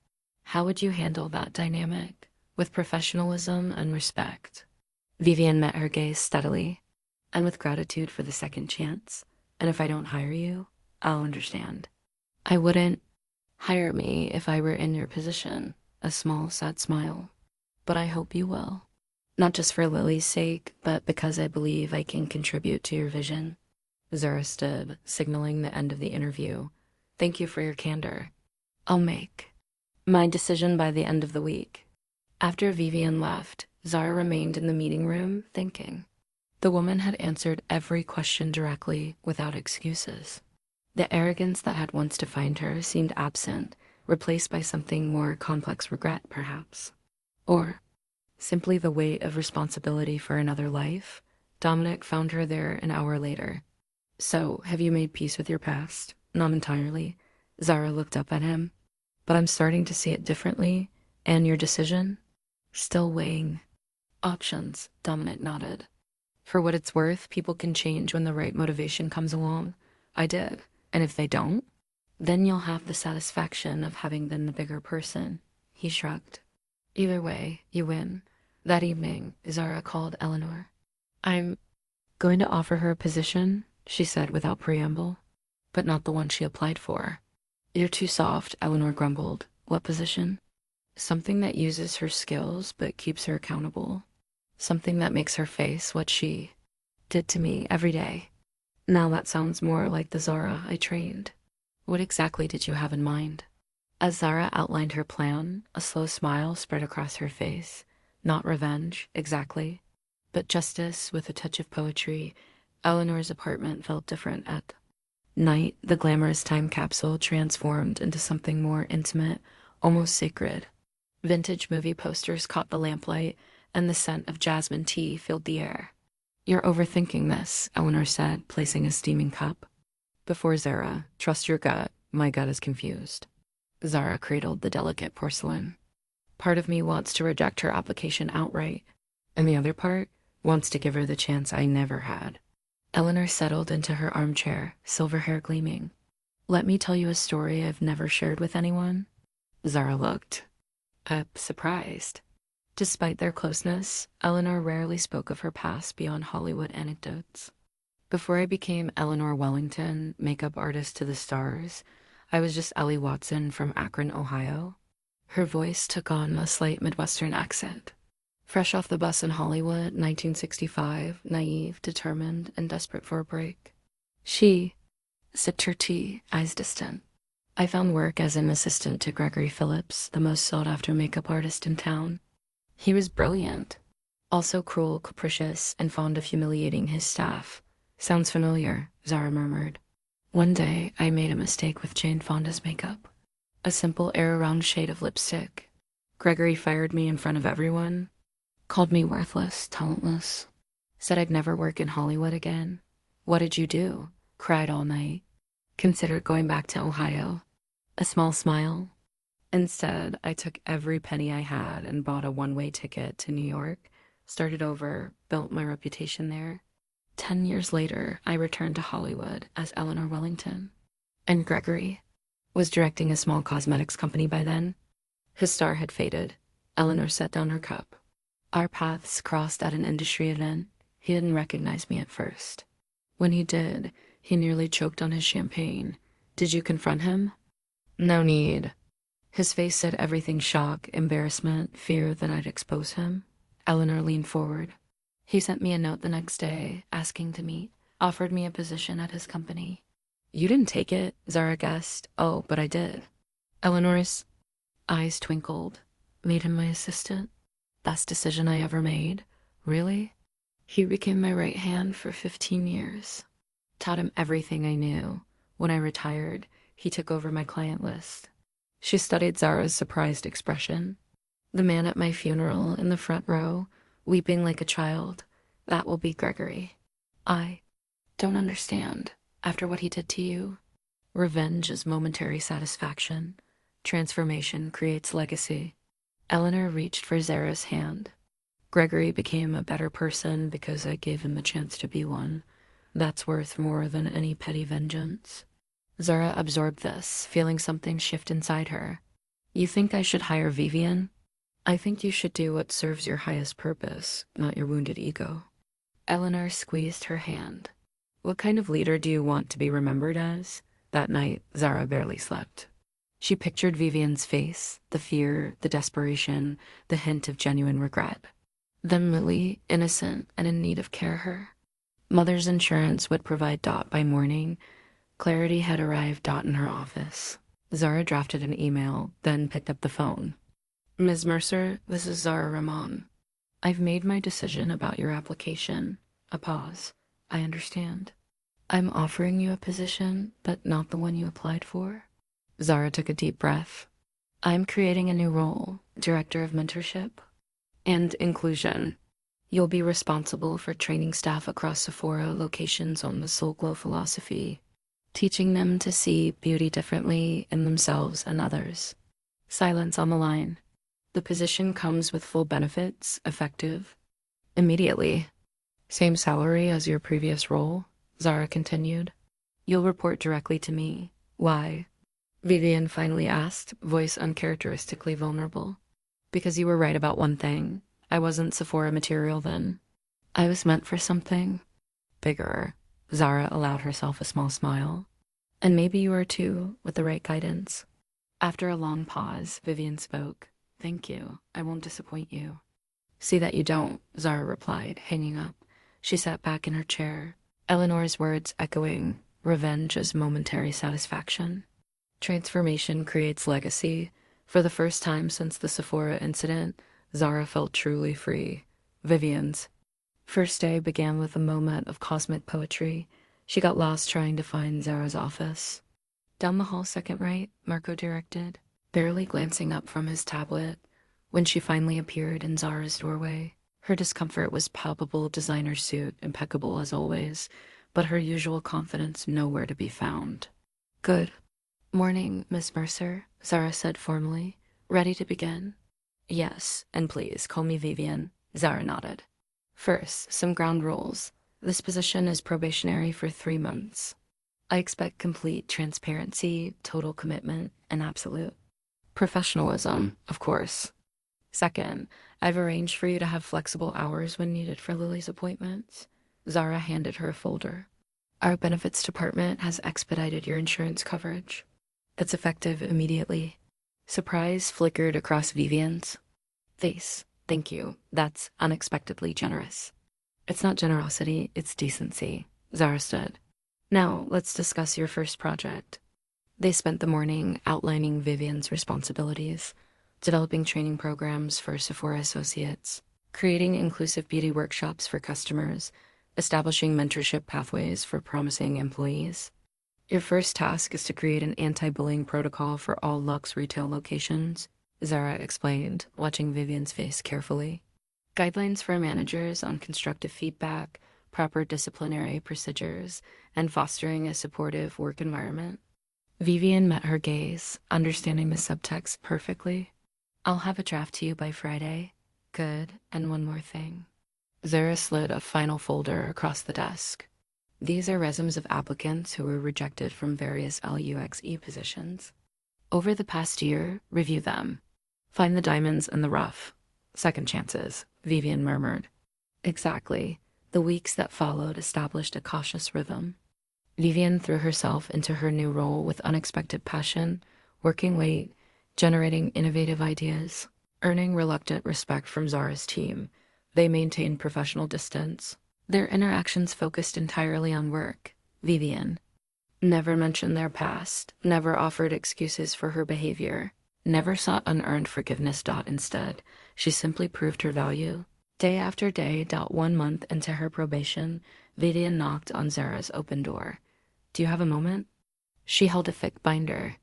How would you handle that dynamic? With professionalism and respect. Vivian met her gaze steadily. And with gratitude for the second chance. And if I don't hire you, I'll understand. I wouldn't hire me if I were in your position. A small, sad smile. But I hope you will. Not just for Lily's sake, but because I believe I can contribute to your vision. Zara stood, signaling the end of the interview. Thank you for your candor. I'll make my decision by the end of the week. After Vivian left, Zara remained in the meeting room, thinking. The woman had answered every question directly, without excuses. The arrogance that had once defined her seemed absent, replaced by something more complex regret, perhaps. Or simply the weight of responsibility for another life. Dominic found her there an hour later. So, have you made peace with your past? Not entirely. Zara looked up at him. But I'm starting to see it differently. And your decision? Still weighing. Options, Dominic nodded. For what it's worth, people can change when the right motivation comes along. I did. And if they don't, then you'll have the satisfaction of having been the bigger person. He shrugged. Either way, you win. That evening, Zara called Eleanor. I'm going to offer her a position, she said without preamble, but not the one she applied for. You're too soft, Eleanor grumbled. What position? Something that uses her skills but keeps her accountable. Something that makes her face what she did to me every day. Now that sounds more like the Zara I trained. What exactly did you have in mind? As Zara outlined her plan, a slow smile spread across her face. Not revenge, exactly, but justice with a touch of poetry. Eleanor's apartment felt different at night. The glamorous time capsule transformed into something more intimate, almost sacred. Vintage movie posters caught the lamplight, and the scent of jasmine tea filled the air. You're overthinking this, Eleanor said, placing a steaming cup. Before Zara, trust your gut. My gut is confused. Zara cradled the delicate porcelain. Part of me wants to reject her application outright, and the other part wants to give her the chance I never had. Eleanor settled into her armchair, silver hair gleaming. Let me tell you a story I've never shared with anyone. Zara looked surprised. Despite their closeness, Eleanor rarely spoke of her past beyond Hollywood anecdotes. Before I became Eleanor Wellington, makeup artist to the stars, I was just Ellie Watson from Akron, Ohio. Her voice took on a slight Midwestern accent. Fresh off the bus in Hollywood, 1965, naive, determined, and desperate for a break. She sipped her tea, eyes distant. I found work as an assistant to Gregory Phillips, the most sought-after makeup artist in town. He was brilliant, also cruel, capricious, and fond of humiliating his staff. Sounds familiar, Zara murmured. One day, I made a mistake with Jane Fonda's makeup. A simple air-around shade of lipstick. Gregory fired me in front of everyone, called me worthless, talentless, said I'd never work in Hollywood again. What did you do? Cried all night. Considered going back to Ohio. A small smile. Instead, I took every penny I had and bought a one-way ticket to New York, started over, built my reputation there. 10 years later, I returned to Hollywood as Eleanor Wellington. And Gregory, was directing a small cosmetics company by then. His star had faded. Eleanor set down her cup. Our paths crossed at an industry event. He didn't recognize me at first. When he did, he nearly choked on his champagne. Did you confront him? No need. His face said everything: shock, embarrassment, fear that I'd expose him. Eleanor leaned forward. He sent me a note the next day, asking to meet, offered me a position at his company. You didn't take it, Zara guessed. Oh, but I did. Eleanor's eyes twinkled. Made him my assistant? Best decision I ever made. Really? He became my right hand for 15 years. Taught him everything I knew. When I retired, he took over my client list. She studied Zara's surprised expression. The man at my funeral in the front row, weeping like a child, that will be Gregory. I don't understand. After what he did to you, revenge is momentary satisfaction. Transformation creates legacy. Eleanor reached for Zara's hand. Gregory became a better person because I gave him a chance to be one. That's worth more than any petty vengeance. Zara absorbed this, feeling something shift inside her. You think I should hire Vivian? I think you should do what serves your highest purpose, not your wounded ego. Eleanor squeezed her hand. What kind of leader do you want to be remembered as? That night, Zara barely slept. She pictured Vivian's face, the fear, the desperation, the hint of genuine regret. Then Lily, innocent and in need of care her. Mother's insurance would provide Dot by morning. Clarity had arrived Dot in her office. Zara drafted an email, then picked up the phone. Ms. Mercer, this is Zara Rahman. I've made my decision about your application. A pause. I understand. I'm offering you a position, but not the one you applied for. Zara took a deep breath. I'm creating a new role, Director of Mentorship and Inclusion. You'll be responsible for training staff across Sephora locations on the Soul Glow philosophy, teaching them to see beauty differently in themselves and others. Silence on the line. The position comes with full benefits, effective immediately. Same salary as your previous role, Zara continued. You'll report directly to me. Why? Vivian finally asked, voice uncharacteristically vulnerable. Because you were right about one thing. I wasn't Sephora material then. I was meant for something bigger. Zara allowed herself a small smile. And maybe you are too, with the right guidance. After a long pause, Vivian spoke. Thank you. I won't disappoint you. See that you don't, Zara replied, hanging up. She sat back in her chair, Eleanor's words echoing, revenge is momentary satisfaction. Transformation creates legacy. For the first time since the Sephora incident, Zara felt truly free. Vivian's first day began with a moment of cosmic poetry. She got lost trying to find Zara's office. Down the hall, second right, Marco directed, barely glancing up from his tablet. When she finally appeared in Zara's doorway, her discomfort was palpable. Designer suit, impeccable as always, but her usual confidence nowhere to be found. Good morning, Miss Mercer, Zara said formally. Ready to begin? Yes, and please call me Vivian. Zara nodded. First, some ground rules. This position is probationary for 3 months. I expect complete transparency, total commitment, and absolute professionalism, of course. Second, I've arranged for you to have flexible hours when needed for Lily's appointments. Zara handed her a folder. Our benefits department has expedited your insurance coverage. It's effective immediately. Surprise flickered across Vivian's face. Thank you. That's unexpectedly generous. It's not generosity, it's decency, Zara said. Now, let's discuss your first project. They spent the morning outlining Vivian's responsibilities, developing training programs for Sephora associates, creating inclusive beauty workshops for customers, establishing mentorship pathways for promising employees. Your first task is to create an anti-bullying protocol for all Luxe retail locations, Zara explained, watching Vivian's face carefully. Guidelines for managers on constructive feedback, proper disciplinary procedures, and fostering a supportive work environment. Vivian met her gaze, understanding the subtext perfectly. I'll have a draft to you by Friday. Good, and one more thing. Zara slid a final folder across the desk. These are resumes of applicants who were rejected from various LUXE positions. Over the past year, review them. Find the diamonds in the rough. Second chances, Vivian murmured. Exactly. The weeks that followed established a cautious rhythm. Vivian threw herself into her new role with unexpected passion, working late, generating innovative ideas, earning reluctant respect from Zara's team. They maintained professional distance. Their interactions focused entirely on work. Vivian never mentioned their past, never offered excuses for her behavior, never sought unearned forgiveness. Instead, she simply proved her value. Day after day. 1 month into her probation, Vivian knocked on Zara's open door. Do you have a moment? She held a thick binder.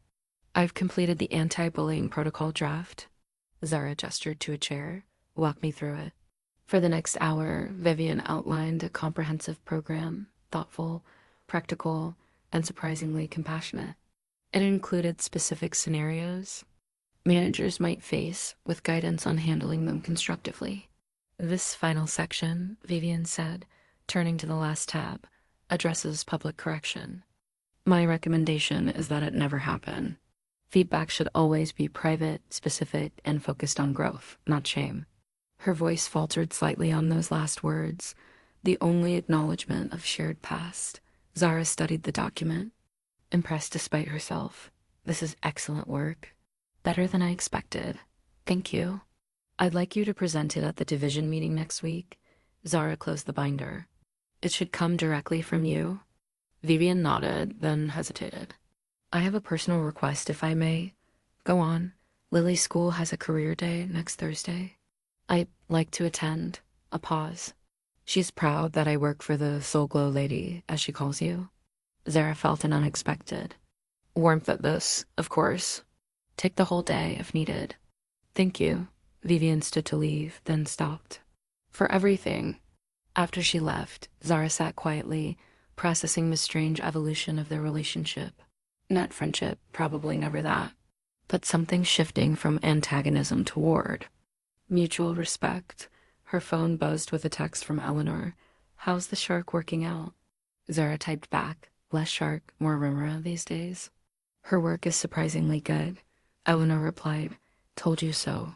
I've completed the anti-bullying protocol draft. Zara gestured to a chair. Walk me through it. For the next hour, Vivian outlined a comprehensive program, thoughtful, practical, and surprisingly compassionate. It included specific scenarios managers might face, with guidance on handling them constructively. This final section, Vivian said, turning to the last tab, addresses public correction. My recommendation is that it never happen. Feedback should always be private, specific, and focused on growth, not shame. Her voice faltered slightly on those last words, the only acknowledgement of shared past. Zara studied the document, impressed despite herself. This is excellent work. Better than I expected. Thank you. I'd like you to present it at the division meeting next week. Zara closed the binder. It should come directly from you. Vivian nodded, then hesitated. I have a personal request, if I may. Go on. Lily's school has a career day next Thursday. I'd like to attend. A pause. She's proud that I work for the Soul Glow lady, as she calls you. Zara felt an unexpected warmth at this, of course. Take the whole day if needed. Thank you. Vivian stood to leave, then stopped. For everything. After she left, Zara sat quietly, processing the strange evolution of their relationship. Not friendship, probably never that, but something shifting from antagonism toward mutual respect. Her phone buzzed with a text from Eleanor. How's the shark working out? Zara typed back, less shark, more rumor these days. Her work is surprisingly good. Eleanor replied, told you so.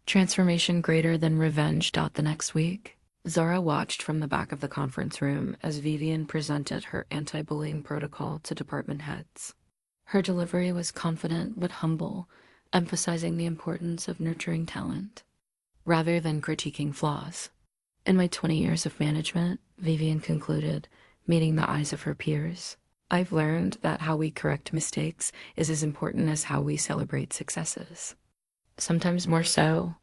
Transformation greater than revenge. The next week, Zara watched from the back of the conference room as Vivian presented her anti-bullying protocol to department heads. Her delivery was confident but humble, emphasizing the importance of nurturing talent, rather than critiquing flaws. In my 20 years of management, Vivian concluded, meeting the eyes of her peers, I've learned that how we correct mistakes is as important as how we celebrate successes. Sometimes more so.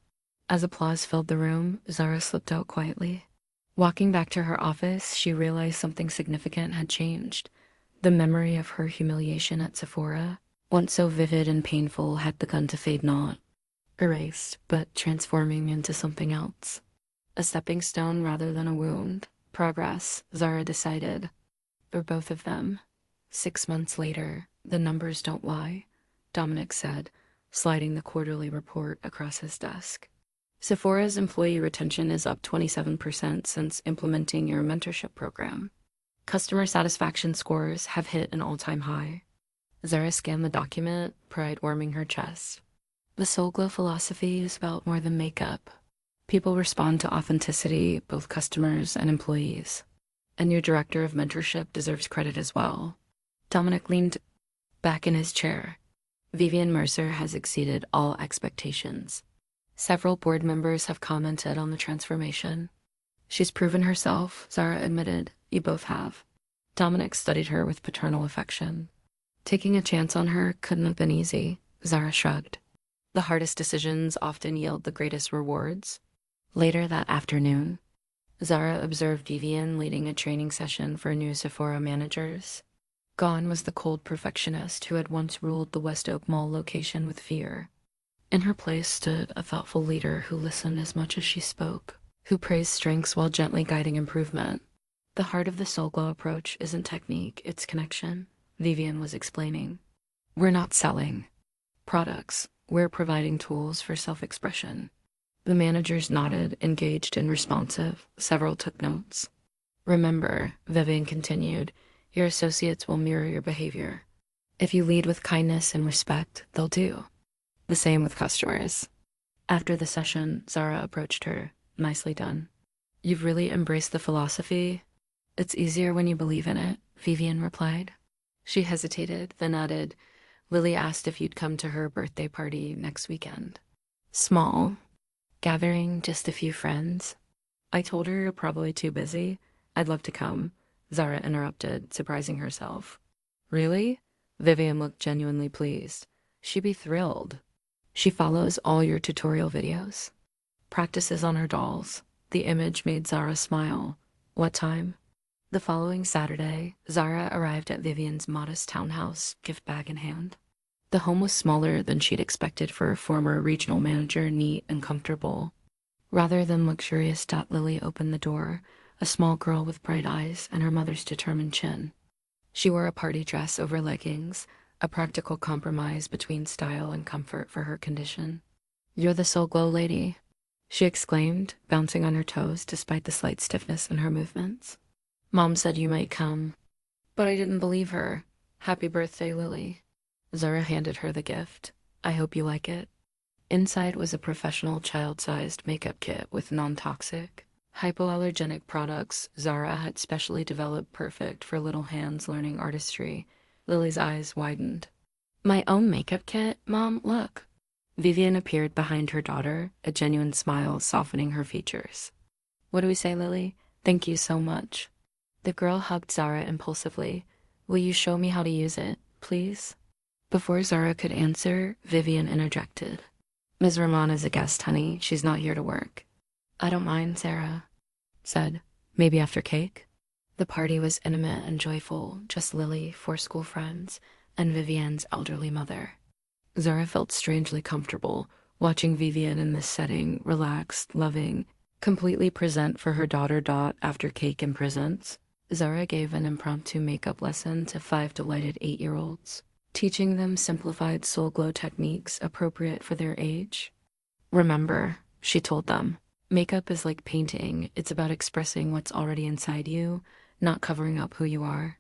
As applause filled the room, Zara slipped out quietly. Walking back to her office, she realized something significant had changed. The memory of her humiliation at Sephora, once so vivid and painful, had begun to fade, not erased, but transforming into something else. A stepping stone rather than a wound. Progress, Zara decided. For both of them. 6 months later, the numbers don't lie, Dominic said, sliding the quarterly report across his desk. Sephora's employee retention is up 27% since implementing your mentorship program. Customer satisfaction scores have hit an all-time high. Zara scanned the document, pride warming her chest. The Soul Glow philosophy is about more than makeup. People respond to authenticity, both customers and employees. And your director of mentorship deserves credit as well. Dominic leaned back in his chair. Vivian Mercer has exceeded all expectations. Several board members have commented on the transformation. She's proven herself, Zara admitted. You both have. Dominic studied her with paternal affection. Taking a chance on her couldn't have been easy, Zara shrugged. The hardest decisions often yield the greatest rewards. Later that afternoon, Zara observed Vivian leading a training session for new Sephora managers. Gone was the cold perfectionist who had once ruled the West Oak Mall location with fear. In her place stood a thoughtful leader who listened as much as she spoke, who praised strengths while gently guiding improvement. The heart of the Soul Glow approach isn't technique, it's connection, Vivian was explaining. We're not selling products, we're providing tools for self-expression. The managers nodded, engaged and responsive. Several took notes. Remember, Vivian continued, your associates will mirror your behavior. If you lead with kindness and respect, they'll do. The same with customers. After the session, Zara approached her. Nicely done. You've really embraced the philosophy. It's easier when you believe in it, Vivian replied. She hesitated, then added, Lily asked if you'd come to her birthday party next weekend. Small. Gathering just a few friends. I told her you're probably too busy. I'd love to come. Zara interrupted, surprising herself. Really? Vivian looked genuinely pleased. She'd be thrilled. She follows all your tutorial videos. Practices on her dolls. The image made Zara smile. What time? The following Saturday, Zara arrived at Vivian's modest townhouse, gift bag in hand. The home was smaller than she'd expected for a former regional manager, neat and comfortable. Rather than luxurious, Lily opened the door, a small girl with bright eyes and her mother's determined chin. She wore a party dress over leggings, a practical compromise between style and comfort for her condition. You're the Soul Glow lady, she exclaimed, bouncing on her toes despite the slight stiffness in her movements. Mom said you might come, but I didn't believe her. Happy birthday, Lily. Zara handed her the gift. I hope you like it. Inside was a professional child-sized makeup kit with non-toxic, hypoallergenic products Zara had specially developed perfect for little hands learning artistry. Lily's eyes widened. My own makeup kit? Mom, look. Vivian appeared behind her daughter, a genuine smile softening her features. What do we say, Lily? Thank you so much. The girl hugged Zara impulsively. Will you show me how to use it, please? Before Zara could answer, Vivian interjected. Ms. Rahman is a guest, honey. She's not here to work. I don't mind, Zara said. Maybe after cake? The party was intimate and joyful, just Lily, 4 school friends, and Vivian's elderly mother. Zara felt strangely comfortable, watching Vivian in this setting, relaxed, loving, completely present for her daughter Dot after cake and presents. Zara gave an impromptu makeup lesson to 5 delighted 8-year-olds, teaching them simplified Soul Glow techniques appropriate for their age. Remember, she told them, makeup is like painting. It's about expressing what's already inside you, not covering up who you are.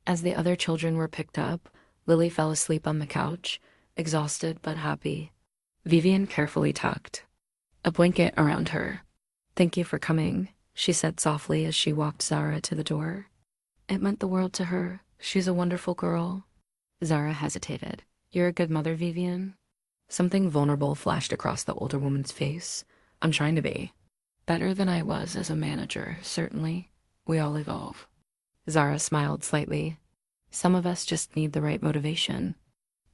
As the other children were picked up, Lily fell asleep on the couch, exhausted but happy. Vivian carefully tucked a blanket around her. Thank you for coming, she said softly as she walked Zara to the door. It meant the world to her. She's a wonderful girl. Zara hesitated. You're a good mother, Vivian? Something vulnerable flashed across the older woman's face. I'm trying to be. Better than I was as a manager, certainly. We all evolve. Zara smiled slightly. Some of us just need the right motivation.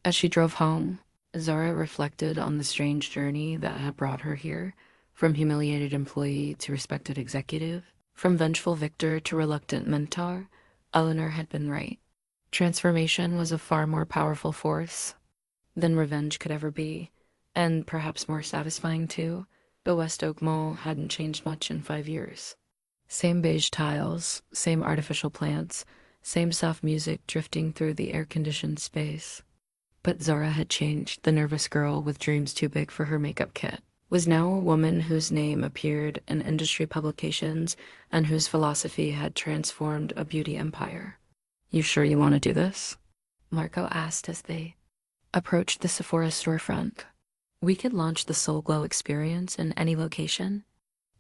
As she drove home, Zara reflected on the strange journey that had brought her here, from humiliated employee to respected executive, from vengeful victor to reluctant mentor. Eleanor had been right. Transformation was a far more powerful force than revenge could ever be, and perhaps more satisfying too. The West Oak Mall hadn't changed much in 5 years. Same beige tiles, same artificial plants, same soft music drifting through the air-conditioned space. But Zara had changed. The nervous girl with dreams too big for her makeup kit was now a woman whose name appeared in industry publications and whose philosophy had transformed a beauty empire. You sure you want to do this? Marco asked as they approached the Sephora storefront. We could launch the Soul Glow experience in any location.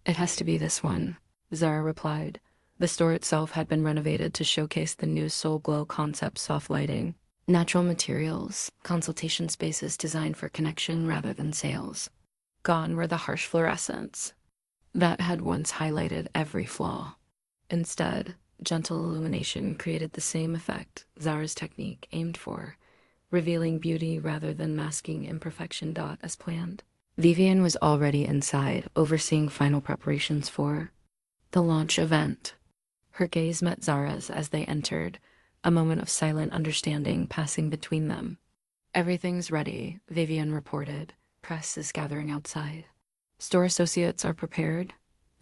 It has to be this one, Zara replied. The store itself had been renovated to showcase the new Soul Glow concept soft lighting, natural materials, consultation spaces designed for connection rather than sales. Gone were the harsh fluorescents that had once highlighted every flaw. Instead, gentle illumination created the same effect Zara's technique aimed for, revealing beauty rather than masking imperfection. As planned. Vivian was already inside, overseeing final preparations for the launch event. Her gaze met Zara's as they entered, a moment of silent understanding passing between them. Everything's ready, Vivian reported. Press is gathering outside. Store associates are prepared?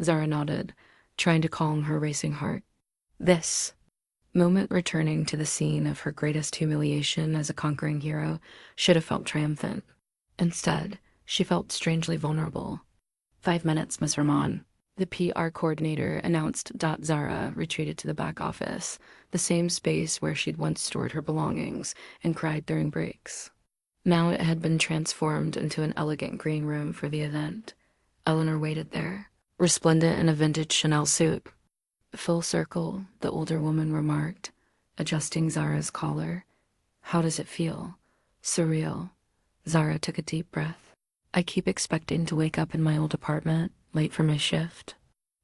Zara nodded, trying to calm her racing heart. This moment, returning to the scene of her greatest humiliation as a conquering hero, should have felt triumphant. Instead, she felt strangely vulnerable. 5 minutes, Ms. Rahman. The PR coordinator announced. Zara retreated to the back office, the same space where she'd once stored her belongings and cried during breaks. Now it had been transformed into an elegant green room for the event. Eleanor waited there, resplendent in a vintage Chanel suit. "Full circle," the older woman remarked, adjusting Zara's collar. "How does it feel?" "Surreal." Zara took a deep breath. "I keep expecting to wake up in my old apartment, late for my shift."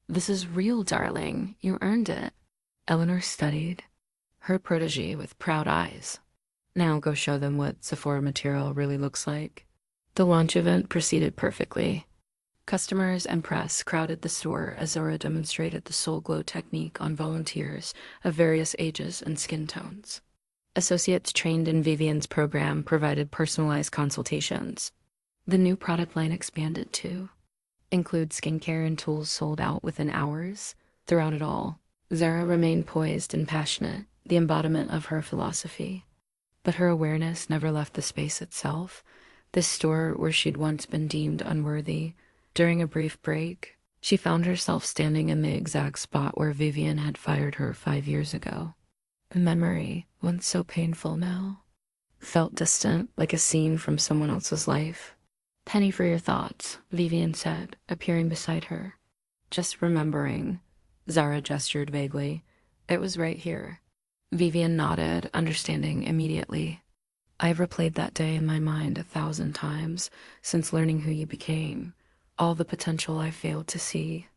"This is real, darling. You earned it." Eleanor studied, her protégé with proud eyes. "Now go show them what Sephora material really looks like." The launch event proceeded perfectly. Customers and press crowded the store as Zara demonstrated the Soul Glow technique on volunteers of various ages and skin tones. Associates trained in Vivian's program provided personalized consultations. The new product line expanded too. Include skincare and tools sold out within hours. Throughout it all, Zara remained poised and passionate, the embodiment of her philosophy. But her awareness never left the space itself, this store where she'd once been deemed unworthy. During a brief break, she found herself standing in the exact spot where Vivian had fired her 5 years ago. A memory, once so painful now, felt distant, like a scene from someone else's life. "Penny for your thoughts," Vivian said, appearing beside her. "Just remembering." Zara gestured vaguely. "It was right here." Vivian nodded, understanding immediately. "I've replayed that day in my mind 1,000 times since learning who you became. All the potential I failed to see.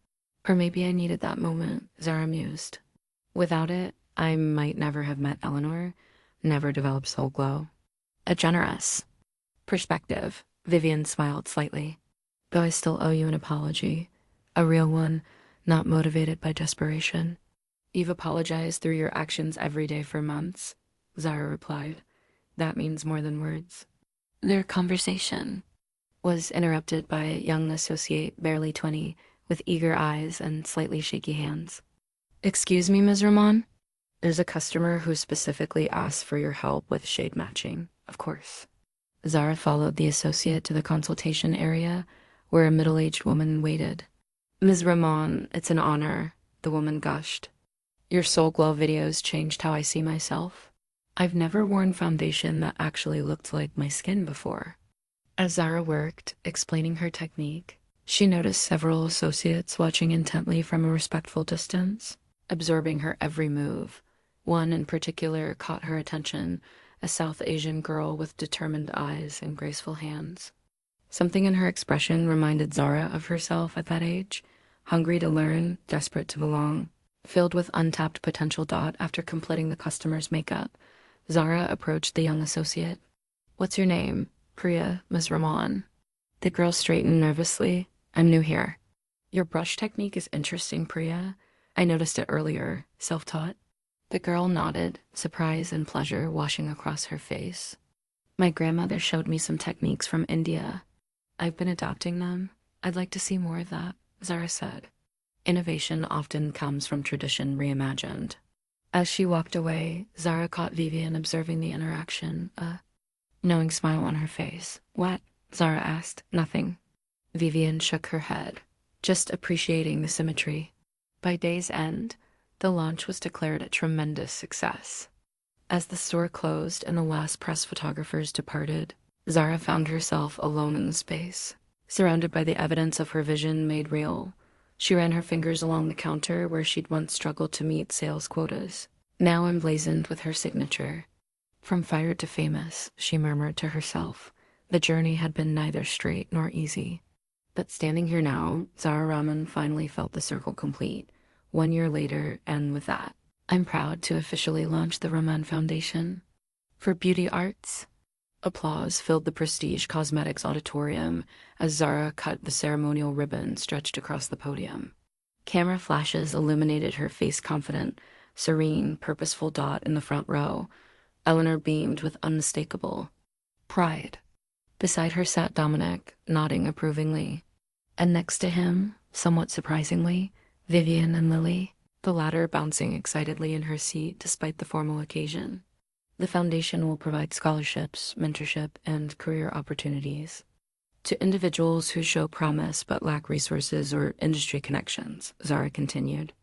Or maybe I needed that moment," Zara mused. "Without it, I might never have met Eleanor, never developed Soul Glow." A generous perspective. Vivian smiled slightly. "Though I still owe you an apology. A real one, not motivated by desperation." "You've apologized through your actions every day for months," Zara replied. "That means more than words." Their conversation was interrupted by a young associate, barely 20, with eager eyes and slightly shaky hands. "Excuse me, Ms. Rahman? There's a customer who specifically asked for your help with shade matching." "Of course." Zara followed the associate to the consultation area, where a middle-aged woman waited. "Ms. Rahman, it's an honor," the woman gushed. "Your Soul Glow videos changed how I see myself. I've never worn foundation that actually looked like my skin before." As Zara worked, explaining her technique, she noticed several associates watching intently from a respectful distance, absorbing her every move. One in particular caught her attention, a South Asian girl with determined eyes and graceful hands. Something in her expression reminded Zara of herself at that age, hungry to learn, desperate to belong. Filled with untapped potential. After completing the customer's makeup, Zara approached the young associate. "What's your name?" "Priya, Ms. Rahman." The girl straightened nervously. "I'm new here." "Your brush technique is interesting, Priya. I noticed it earlier. Self-taught?" The girl nodded, surprise and pleasure washing across her face. "My grandmother showed me some techniques from India. I've been adopting them. I'd like to see more of that," Zara said. Innovation often comes from tradition reimagined. As she walked away, Zara caught Vivian observing the interaction, a knowing smile on her face. "What?" Zara asked. "Nothing." Vivian shook her head, just appreciating the symmetry. By day's end, the launch was declared a tremendous success. As the store closed and the last press photographers departed, Zara found herself alone in the space, surrounded by the evidence of her vision made real. She ran her fingers along the counter where she'd once struggled to meet sales quotas, now emblazoned with her signature. "From fired to famous," she murmured to herself. The journey had been neither straight nor easy. But standing here now, Zara Rahman finally felt the circle complete. 1 year later, and with that, "I'm proud to officially launch the Rahman Foundation for Beauty Arts." Applause filled the Prestige Cosmetics auditorium as Zara cut the ceremonial ribbon stretched across the podium. Camera flashes illuminated her face, confident, serene, purposeful. In the front row, Eleanor beamed with unmistakable pride. Beside her sat Dominic, nodding approvingly. And next to him, somewhat surprisingly, Vivian and Lily, the latter bouncing excitedly in her seat despite the formal occasion. The foundation will provide scholarships, mentorship, and career opportunities. To individuals who show promise but lack resources or industry connections, Zara continued.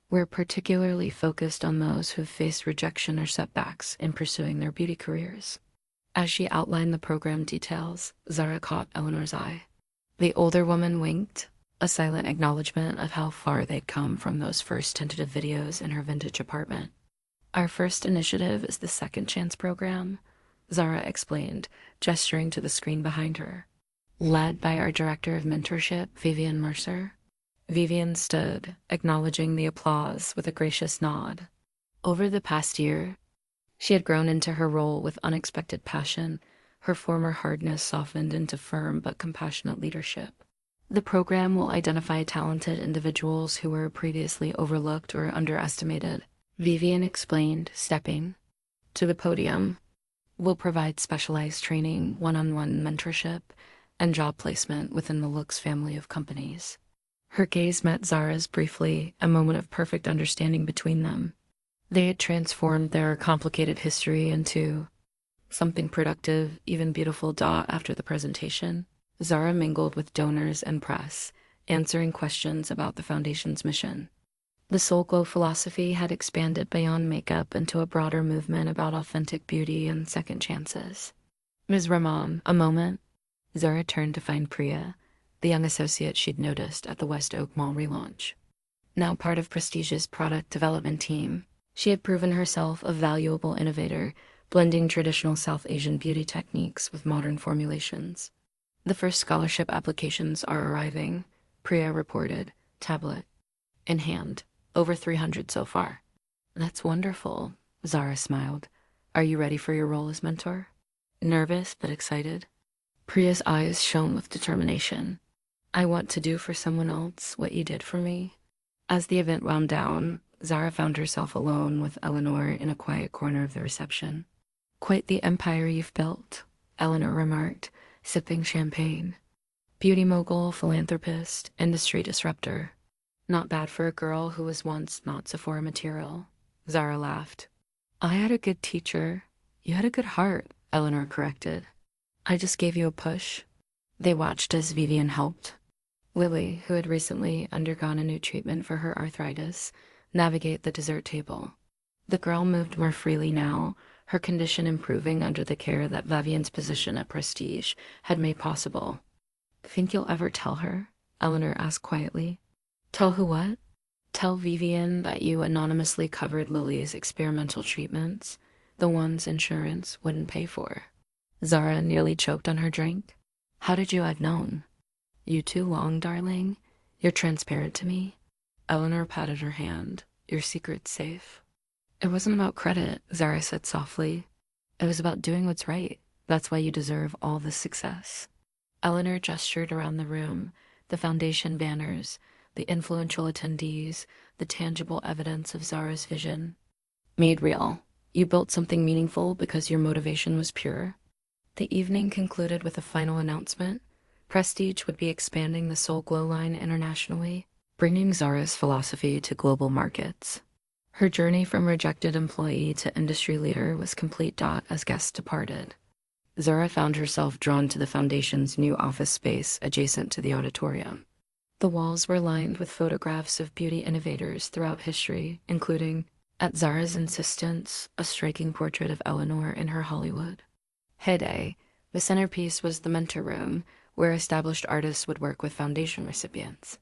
We're particularly focused on those who've faced rejection or setbacks in pursuing their beauty careers. As she outlined the program details, Zara caught Eleanor's eye. The older woman winked, a silent acknowledgement of how far they'd come from those first tentative videos in her vintage apartment. Our first initiative is the Second Chance program, Zara explained, gesturing to the screen behind her. Led by our director of mentorship, Vivian Mercer. Vivian stood, acknowledging the applause with a gracious nod. Over the past year, she had grown into her role with unexpected passion, her former hardness softened into firm but compassionate leadership. The program will identify talented individuals who were previously overlooked or underestimated, Vivian explained, stepping to the podium. We'll provide specialized training, one-on-one mentorship, and job placement within the Looks family of companies. Her gaze met Zara's briefly, a moment of perfect understanding between them. They had transformed their complicated history into something productive, even beautiful. After the presentation, Zara mingled with donors and press, answering questions about the foundation's mission. The Soul Glow philosophy had expanded beyond makeup into a broader movement about authentic beauty and second chances. Ms. Rahman, a moment. Zara turned to find Priya, the young associate she'd noticed at the West Oak Mall relaunch. Now part of Prestige's product development team, she had proven herself a valuable innovator, blending traditional South Asian beauty techniques with modern formulations. The first scholarship applications are arriving, Priya reported, tablet in hand. Over 300 so far. That's wonderful, Zara smiled. Are you ready for your role as mentor? Nervous but excited. Priya's eyes shone with determination. I want to do for someone else what you did for me. As the event wound down, Zara found herself alone with Eleanor in a quiet corner of the reception. Quite the empire you've built, Eleanor remarked, sipping champagne. Beauty mogul, philanthropist, industry disruptor. Not bad for a girl who was once not Sephora material. Zara laughed. I had a good teacher. You had a good heart, Eleanor corrected. I just gave you a push. They watched as Vivian helped Lily, who had recently undergone a new treatment for her arthritis, navigate the dessert table. The girl moved more freely now, her condition improving under the care that Vivian's position at Prestige had made possible. Think you'll ever tell her? Eleanor asked quietly. Tell who what? Tell Vivian that you anonymously covered Lily's experimental treatments, the ones insurance wouldn't pay for. Zara nearly choked on her drink. How did you have known? You too long, darling. You're transparent to me. Eleanor patted her hand. Your secret's safe. It wasn't about credit, Zara said softly. It was about doing what's right. That's why you deserve all this success. Eleanor gestured around the room, the foundation banners, the influential attendees, the tangible evidence of Zara's vision. Made real. You built something meaningful because your motivation was pure. The evening concluded with a final announcement. Prestige would be expanding the Soul Glow line internationally, bringing Zara's philosophy to global markets. Her journey from rejected employee to industry leader was complete. As guests departed, Zara found herself drawn to the foundation's new office space adjacent to the auditorium. The walls were lined with photographs of beauty innovators throughout history, including, at Zara's insistence, a striking portrait of Eleanor in her Hollywood heyday. The centerpiece was the mentor room, where established artists would work with foundation recipients.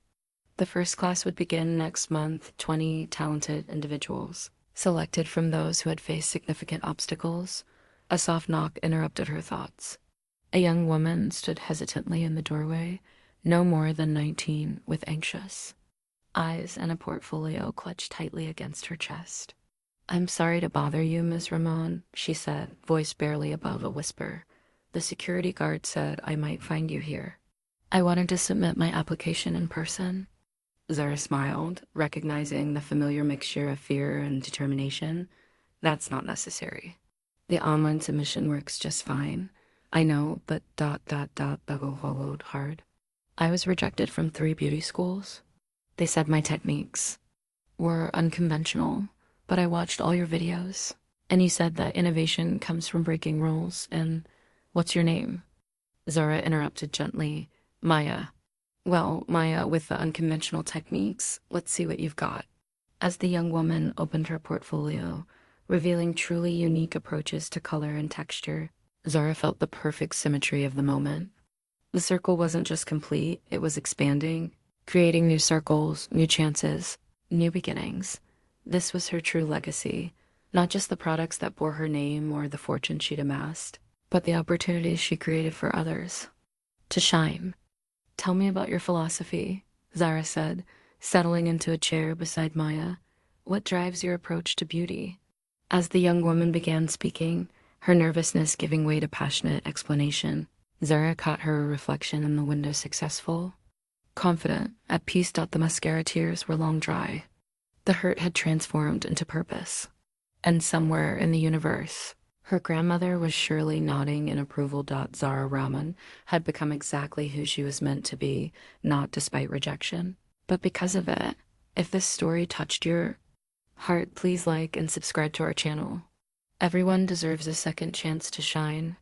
The first class would begin next month, 20 talented individuals, selected from those who had faced significant obstacles. A soft knock interrupted her thoughts. A young woman stood hesitantly in the doorway, no more than 19, with anxious eyes and a portfolio clutched tightly against her chest. I'm sorry to bother you, Ms. Rahman, she said, voice barely above a whisper. The security guard said I might find you here. I wanted to submit my application in person. Zara smiled, recognizing the familiar mixture of fear and determination. That's not necessary. The online submission works just fine. I know, but Bego hollowed hard. I was rejected from 3 beauty schools. They said my techniques were unconventional, but I watched all your videos, and you said that innovation comes from breaking rules, and what's your name? Zara interrupted gently. Maya. Well, Maya, with the unconventional techniques, let's see what you've got. As the young woman opened her portfolio, revealing truly unique approaches to color and texture, Zara felt the perfect symmetry of the moment. The circle wasn't just complete, it was expanding, creating new circles, new chances, new beginnings. This was her true legacy, not just the products that bore her name or the fortune she'd amassed, but the opportunities she created for others to shine. Tell me about your philosophy, Zara said, settling into a chair beside Maya. What drives your approach to beauty? As the young woman began speaking, her nervousness giving way to passionate explanation, Zara caught her reflection in the window successful, confident, at peace. The mascara tears were long dry. The hurt had transformed into purpose. And somewhere in the universe, her grandmother was surely nodding in approval. Zara Rahman had become exactly who she was meant to be, not despite rejection, but because of it. If this story touched your heart, please like and subscribe to our channel. Everyone deserves a second chance to shine.